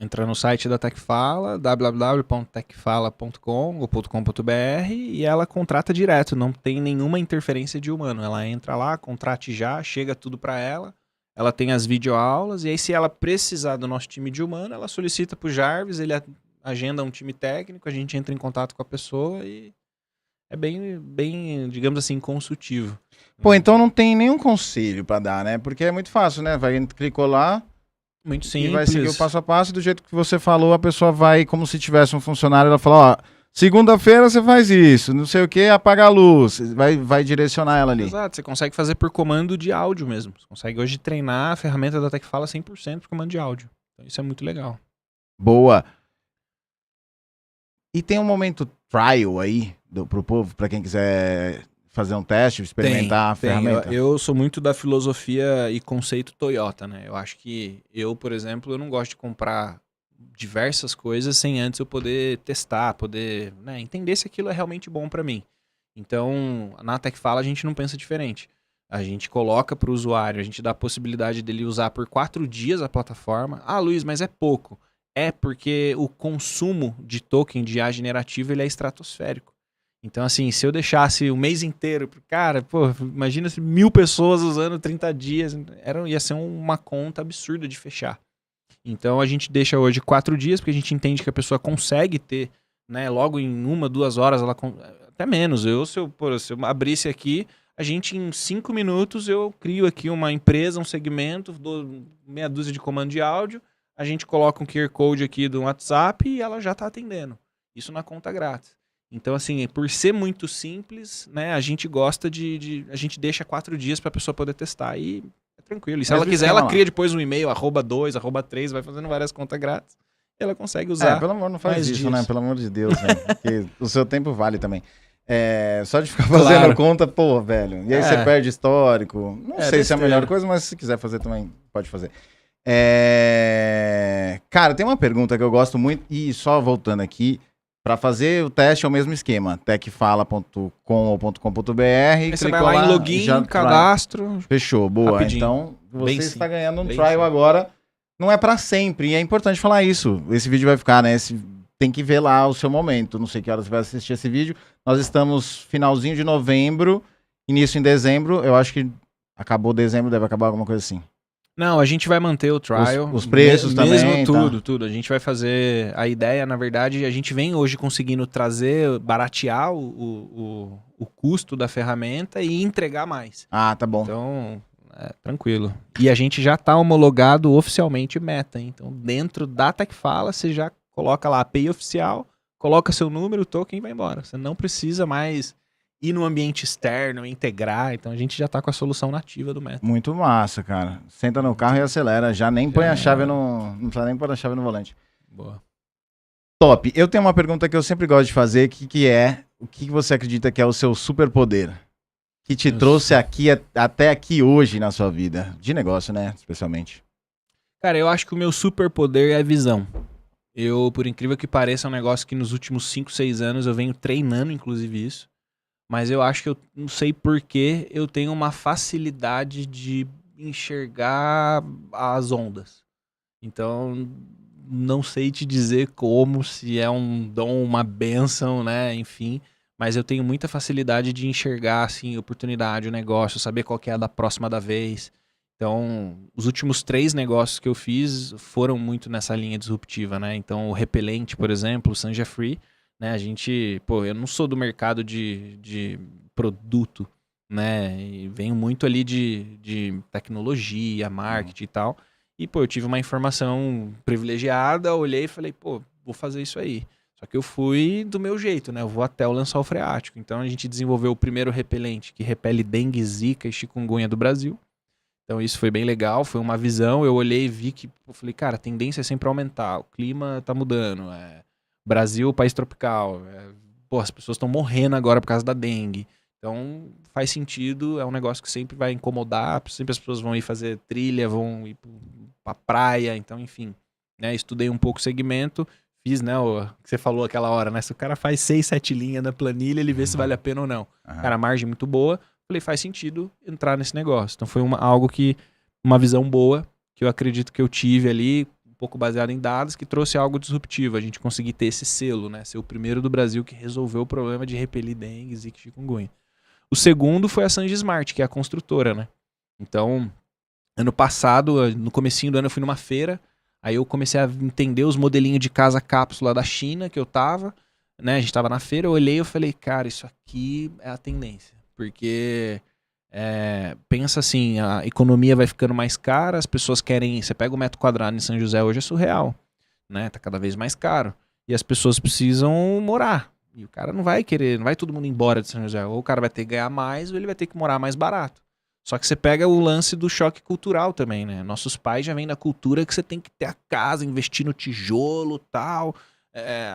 Entra no site da TechFala, www.techfala.com ou .com.br, e ela contrata direto, não tem nenhuma interferência de humano. Ela entra lá, contrate já, chega tudo para ela, ela tem as videoaulas, e aí se ela precisar do nosso time de humano, ela solicita pro Jarvis, ele agenda um time técnico, a gente entra em contato com a pessoa e é bem, digamos assim, consultivo. Pô, então não tem nenhum conselho para dar, né? Porque é muito fácil, né? Clicou lá, muito simples. E vai seguir o passo a passo, e do jeito que você falou, a pessoa vai, como se tivesse um funcionário, ela fala, ó, segunda-feira você faz isso, não sei o que, apaga a luz, vai direcionar ela ali. Exato, você consegue fazer por comando de áudio mesmo. Você consegue hoje treinar a ferramenta da TechFala 100% por comando de áudio. Então isso é muito legal. Boa. E tem um momento trial aí pro povo, para quem quiser fazer um teste, experimentar a ferramenta? Eu sou muito da filosofia e conceito Toyota, né? Eu acho que por exemplo, eu não gosto de comprar diversas coisas sem antes eu poder testar, poder, né, entender se aquilo é realmente bom para mim. Então, na TechFala a gente não pensa diferente. A gente coloca para o usuário, a gente dá a possibilidade dele usar por 4 dias a plataforma. Ah, Luiz, mas é pouco. É porque o consumo de token de IA generativo ele é estratosférico. Então, assim, se eu deixasse o mês inteiro, cara, pô, imagina se 1000 pessoas usando 30 dias, ia ser uma conta absurda de fechar. Então, a gente deixa hoje 4 dias, porque a gente entende que a pessoa consegue ter, né, logo em 1, 2 horas, até menos. Se eu abrisse aqui, a gente em 5 minutos, eu crio aqui uma empresa, um segmento, dou meia dúzia de comando de áudio, a gente coloca um QR Code aqui do WhatsApp e ela já está atendendo. Isso na conta grátis. Então, assim, por ser muito simples, né, a gente gosta a gente deixa 4 dias para a pessoa poder testar e é tranquilo. E se ela quiser, ela cria depois um e-mail, @2, @3, vai fazendo várias contas grátis. E ela consegue usar. Pelo amor, não faz isso, né? Pelo amor de Deus, né? Porque o seu tempo vale também. Só de ficar fazendo conta, pô, velho. E aí você perde histórico. Não sei se é a melhor coisa, mas se quiser fazer também, pode fazer. Cara, tem uma pergunta que eu gosto muito, e só voltando aqui, para fazer o teste é o mesmo esquema, techfala.com ou .com.br, você vai lá em login, cadastro. Fechou, boa. Rapidinho. Então, você está ganhando um trial agora, não é para sempre, e é importante falar isso. Esse vídeo vai ficar, né, tem que ver lá o seu momento, não sei que horas você vai assistir esse vídeo. Nós estamos finalzinho de novembro, início em dezembro, eu acho que acabou dezembro, deve acabar alguma coisa assim. Não, a gente vai manter o trial. Os preços também, mesmo tá? tudo. A gente vai fazer a ideia, na verdade, a gente vem hoje conseguindo trazer, baratear o custo da ferramenta e entregar mais. Ah, tá bom. Então, tranquilo. E a gente já está homologado oficialmente Meta, hein? Então, dentro da Tecfala, você já coloca lá a API oficial, coloca seu número, o token e vai embora. Você não precisa mais ir no ambiente externo, integrar. Então, a gente já está com a solução nativa do Meta. Muito massa, cara. Senta no carro e acelera. Já nem põe a chave no... Não precisa nem pôr a chave no volante. Boa. Top. Eu tenho uma pergunta que eu sempre gosto de fazer, que é... O que você acredita que é o seu superpoder? Que te trouxe aqui, até aqui hoje na sua vida? De negócio, né? Especialmente. Cara, eu acho que o meu superpoder é a visão. Eu, por incrível que pareça, é um negócio que nos últimos 5, 6 anos eu venho treinando, inclusive, isso. Mas eu acho que eu não sei porquê eu tenho uma facilidade de enxergar as ondas. Então, não sei te dizer como, se é um dom, uma bênção, né? Enfim. Mas eu tenho muita facilidade de enxergar, assim, oportunidade, o negócio, saber qual que é a da próxima da vez. Então, os últimos 3 negócios que eu fiz foram muito nessa linha disruptiva, né? Então, o Repelente, por exemplo, o Sanja Free, né? A gente, pô, eu não sou do mercado de produto, né? E venho muito ali de tecnologia, marketing e tal. E, pô, eu tive uma informação privilegiada, olhei e falei, pô, vou fazer isso aí. Só que eu fui do meu jeito, né? Eu vou até o lençol freático. Então, a gente desenvolveu o primeiro repelente que repele dengue, zika e chikungunya do Brasil. Então isso foi bem legal, foi uma visão, eu olhei e vi que, eu falei, cara, a tendência é sempre aumentar, o clima tá mudando, Brasil, país tropical, pô, as pessoas estão morrendo agora por causa da dengue, então faz sentido, é um negócio que sempre vai incomodar, sempre as pessoas vão ir fazer trilha, vão ir pra praia, então enfim, né, estudei um pouco o segmento, fiz, né, o que você falou aquela hora, né, se o cara faz 6, 7 linhas na planilha, ele vê se vale a pena ou não, cara, a margem muito boa. Falei, faz sentido entrar nesse negócio. Então foi uma visão boa, que eu acredito que eu tive ali, um pouco baseado em dados, que trouxe algo disruptivo. A gente conseguir ter esse selo, né? Ser o primeiro do Brasil que resolveu o problema de repelir dengue, zika e chikungunya. O segundo foi a Sanji Smart, que é a construtora, né? Então, ano passado, no comecinho do ano, eu fui numa feira, aí eu comecei a entender os modelinhos de casa cápsula da China que eu tava, né? A gente tava na feira, eu olhei e falei, cara, isso aqui é a tendência. Porque pensa assim, a economia vai ficando mais cara, as pessoas querem. Você pega o metro quadrado em São José hoje é surreal, né? Tá cada vez mais caro. E as pessoas precisam morar. E o cara não vai querer, não vai todo mundo embora de São José. Ou o cara vai ter que ganhar mais, ou ele vai ter que morar mais barato. Só que você pega o lance do choque cultural também, né? Nossos pais já vêm da cultura que você tem que ter a casa, investir no tijolo tal.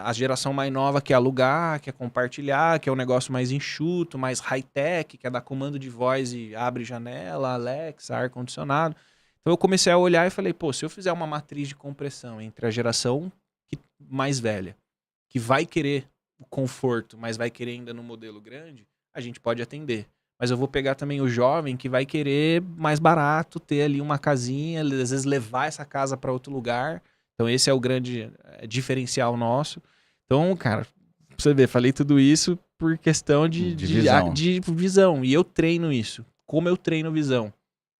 A geração mais nova quer alugar, quer compartilhar, quer um negócio mais enxuto, mais high-tech, quer dar comando de voz e abre janela, Alexa, ar-condicionado. Então eu comecei a olhar e falei, pô, se eu fizer uma matriz de compressão entre a geração mais velha, que vai querer o conforto, mas vai querer ainda no modelo grande, a gente pode atender. Mas eu vou pegar também o jovem que vai querer mais barato, ter ali uma casinha, às vezes levar essa casa para outro lugar. Então esse é o grande diferencial nosso. Então, cara, pra você ver, falei tudo isso por questão de visão. E eu treino isso. Como eu treino visão?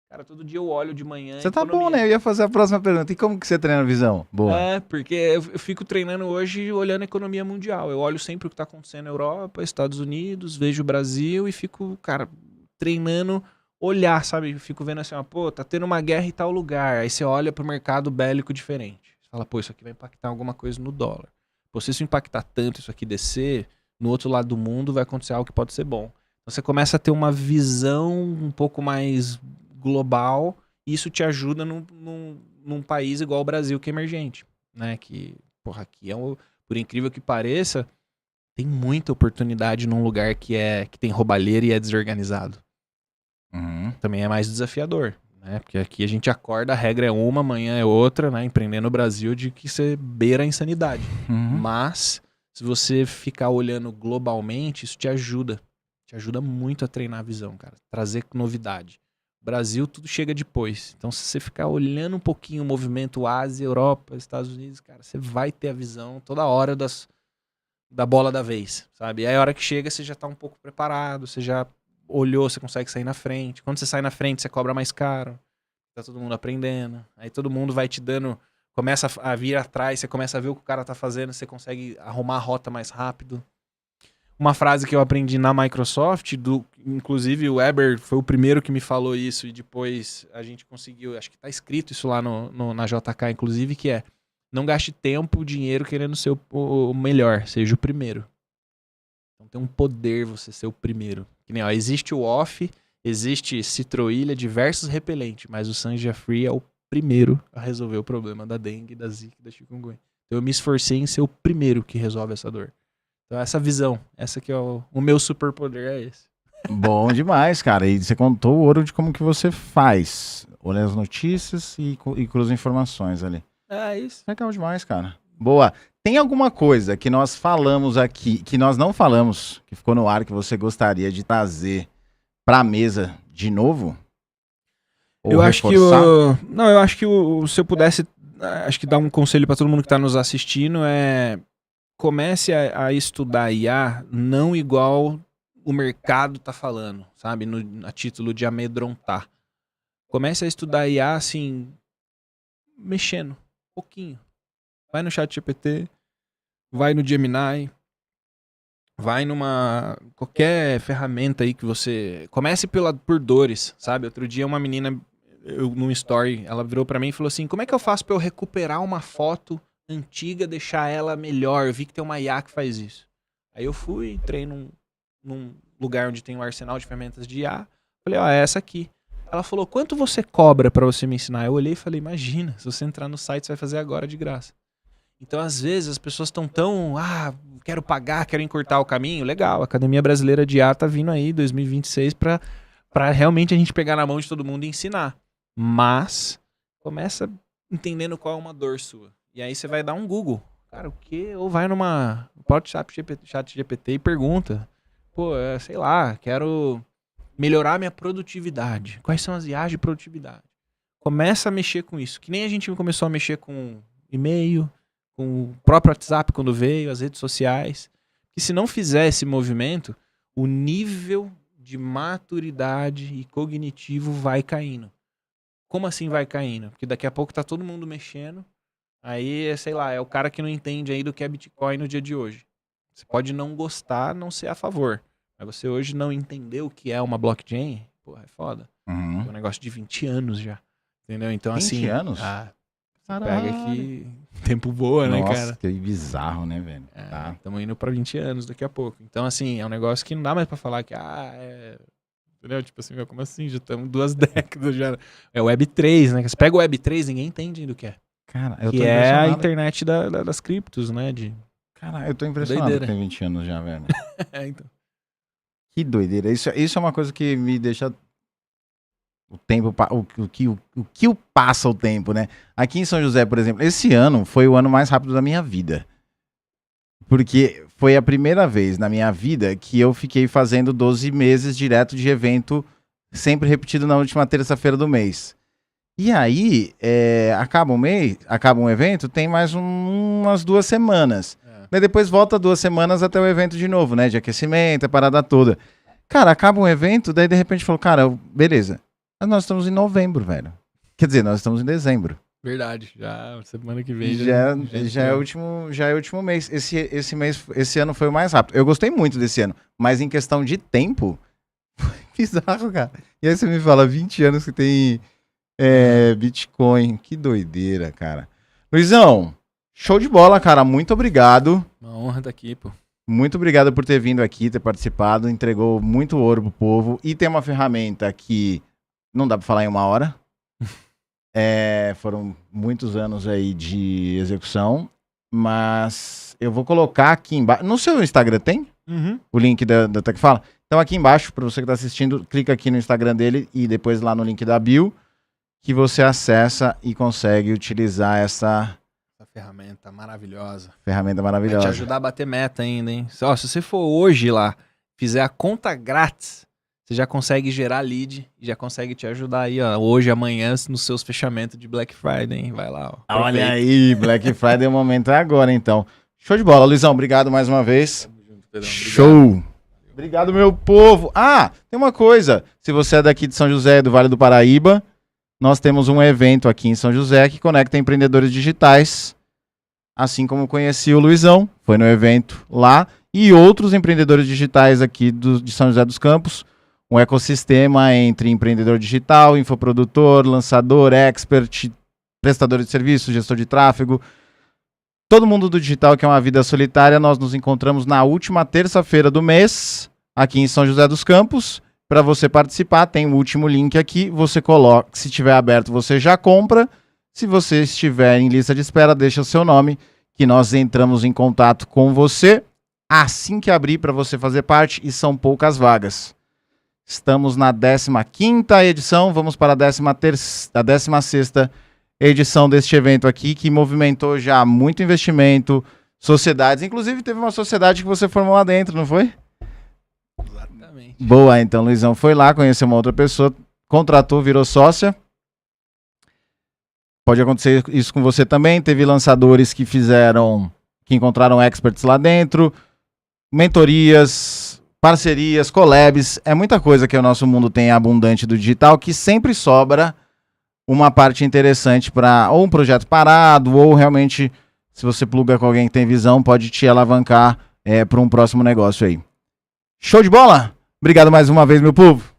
Cara, todo dia eu olho de manhã. Você tá bom, né? Eu ia fazer a próxima pergunta. E como que você treina a visão? Boa. Porque eu fico treinando hoje olhando a economia mundial. Eu olho sempre o que tá acontecendo na Europa, Estados Unidos, vejo o Brasil e fico, cara, treinando olhar, sabe? Eu fico vendo assim, ó, pô, tá tendo uma guerra em tal lugar. Aí você olha pro mercado bélico diferente. Você fala, pô, isso aqui vai impactar alguma coisa no dólar. Pô, se isso impactar tanto, isso aqui descer, no outro lado do mundo vai acontecer algo que pode ser bom. Então você começa a ter uma visão um pouco mais global e isso te ajuda num país igual o Brasil, que é emergente, né? Que, porra, aqui por incrível que pareça, tem muita oportunidade num lugar que tem roubalheira e é desorganizado. Também é mais desafiador, né? Porque aqui a gente acorda, a regra é uma, amanhã é outra, né? Empreender no Brasil de que você beira a insanidade. Mas, se você ficar olhando globalmente, isso te ajuda. Te ajuda muito a treinar a visão, cara. Trazer novidade. Brasil, tudo chega depois. Então, se você ficar olhando um pouquinho o movimento Ásia, Europa, Estados Unidos, cara, você vai ter a visão toda hora da bola da vez, sabe? E aí, a hora que chega, você já tá um pouco preparado, você já olhou, você consegue sair na frente. Quando você sai na frente, você cobra mais caro. tá todo mundo aprendendo. Aí todo mundo vai te dando, começa a vir atrás, você começa a ver o que o cara tá fazendo, você consegue arrumar a rota mais rápido. Uma frase que eu aprendi na Microsoft, inclusive o Weber foi o primeiro que me falou isso, e depois a gente conseguiu, acho que tá escrito isso lá na JK, inclusive, que é: não gaste tempo, dinheiro querendo ser o melhor, seja o primeiro. Então tem um poder você ser o primeiro. Que nem, ó, existe o off, existe citroilha, diversos repelentes, mas o Sanja Free é o primeiro a resolver o problema da dengue, da zika e da chikungunya. Então eu me esforcei em ser o primeiro que resolve essa dor. Então essa visão, essa que é o meu superpoder é esse. Bom demais, cara. E você contou o ouro de como que você faz. Olha as notícias e cruza informações ali. É isso. Legal demais, cara. Boa. Tem alguma coisa que nós falamos aqui, que nós não falamos, que ficou no ar, que você gostaria de trazer pra mesa de novo? Ou eu acho reforçar? eu acho que se eu pudesse, acho que dar um conselho pra todo mundo que tá nos assistindo é: comece a estudar IA não igual o mercado tá falando, sabe? A título de amedrontar. Comece a estudar IA assim, mexendo um pouquinho. Vai no ChatGPT, vai no Gemini, vai numa qualquer ferramenta aí que você... Comece por dores, sabe? Outro dia uma menina, num story, ela virou pra mim e falou assim: como é que eu faço pra eu recuperar uma foto antiga, deixar ela melhor? Eu vi que tem uma IA que faz isso. Aí eu fui, entrei num lugar onde tem um arsenal de ferramentas de IA. Falei: ó, é essa aqui. Ela falou: quanto você cobra pra você me ensinar? Eu olhei e falei: imagina, se você entrar no site, você vai fazer agora de graça. Então, às vezes, as pessoas estão quero pagar, quero encurtar o caminho. Legal, a Academia Brasileira de IA tá vindo aí, 2026, pra realmente a gente pegar na mão de todo mundo e ensinar. Mas, começa entendendo qual é uma dor sua. E aí você vai dar um Google. Cara, o quê? Ou vai pode chat GPT e pergunta. Pô, sei lá, quero melhorar minha produtividade. Quais são as IAs de produtividade? Começa a mexer com isso. Que nem a gente começou a mexer com e-mail, com o próprio WhatsApp quando veio, as redes sociais. E se não fizer esse movimento, o nível de maturidade e cognitivo vai caindo. Como assim vai caindo? Porque daqui a pouco tá todo mundo mexendo. Aí, sei lá, é o cara que não entende aí do que é Bitcoin no dia de hoje. Você pode não gostar, não ser a favor. Mas você hoje não entender o que é uma blockchain, porra, é foda. Uhum. É um negócio de 20 anos já. Entendeu? Então, 20 assim... anos? Pega que tempo voa, né, cara? Nossa, que bizarro, né, velho? Tá. Estamos indo pra 20 anos daqui a pouco. Então, assim, é um negócio que não dá mais pra falar que, entendeu? Tipo assim, como assim? Já estamos 2 décadas já. É Web3, né? Você pega o Web3, ninguém entende ainda o que é. Cara, eu tô Que é a impressionado. internet das criptos, né? Cara, eu tô impressionado Doideira. que tem 20 anos já, velho. Então. Que doideira. Isso é uma coisa que me deixa... O tempo, o que passa o tempo, né? Aqui em São José, por exemplo, esse ano foi o ano mais rápido da minha vida. Porque foi a primeira vez na minha vida que eu fiquei fazendo 12 meses direto de evento, sempre repetido na última terça-feira do mês. E aí, acaba um evento, tem mais umas 2 semanas. Daí depois volta 2 semanas até o evento de novo, né? De aquecimento, a parada toda. Cara, acaba um evento, daí de repente falou: cara, beleza. Mas nós estamos em novembro, velho. Quer dizer, nós estamos em dezembro. Verdade, já semana que vem Já é o último mês. Esse ano foi o mais rápido. Eu gostei muito desse ano, mas em questão de tempo, foi bizarro, cara. E aí você me fala 20 anos que tem Bitcoin. Que doideira, cara. Luizão, show de bola, cara. Muito obrigado. Uma honra estar aqui, pô. Muito obrigado por ter vindo aqui, ter participado, entregou muito ouro pro povo. E tem uma ferramenta que não dá pra falar em 1 hora. Foram muitos anos aí de execução, mas eu vou colocar aqui embaixo. No seu Instagram tem o link da TecFala? Então aqui embaixo, para você que tá assistindo, clica aqui no Instagram dele e depois lá no link da bio, que você acessa e consegue utilizar essa ferramenta maravilhosa. Ferramenta maravilhosa. Vai te ajudar a bater meta ainda, hein? Se você for hoje lá, fizer a conta grátis, você já consegue gerar lead e já consegue te ajudar aí, ó, hoje, amanhã, nos seus fechamentos de Black Friday, hein? Vai lá, ó. Olha aí, Black Friday, o momento é agora, então. Show de bola, Luizão, obrigado mais uma vez. Tamo junto, Pedrão. Show! Obrigado, meu povo. Tem uma coisa, se você é daqui de São José, do Vale do Paraíba, nós temos um evento aqui em São José que conecta empreendedores digitais, assim como conheci o Luizão, foi no evento lá, e outros empreendedores digitais aqui de São José dos Campos, um ecossistema entre empreendedor digital, infoprodutor, lançador, expert, prestador de serviços, gestor de tráfego, todo mundo do digital que é uma vida solitária. Nós nos encontramos na última terça-feira do mês, aqui em São José dos Campos. Para você participar, tem o último link aqui, você coloca, se estiver aberto você já compra, se você estiver em lista de espera, deixa o seu nome, que nós entramos em contato com você assim que abrir para você fazer parte, e são poucas vagas. Estamos na 15ª edição, vamos para a 16ª edição deste evento aqui, que movimentou já muito investimento, sociedades, inclusive teve uma sociedade que você formou lá dentro, não foi? Exatamente. Boa, então Luizão foi lá, conheceu uma outra pessoa, contratou, virou sócia. Pode acontecer isso com você também. Teve lançadores que encontraram experts lá dentro, mentorias, parcerias, collabs, é muita coisa que o nosso mundo tem abundante do digital, que sempre sobra uma parte interessante para ou um projeto parado, ou realmente, se você pluga com alguém que tem visão, pode te alavancar para um próximo negócio aí. Show de bola? Obrigado mais uma vez, meu povo.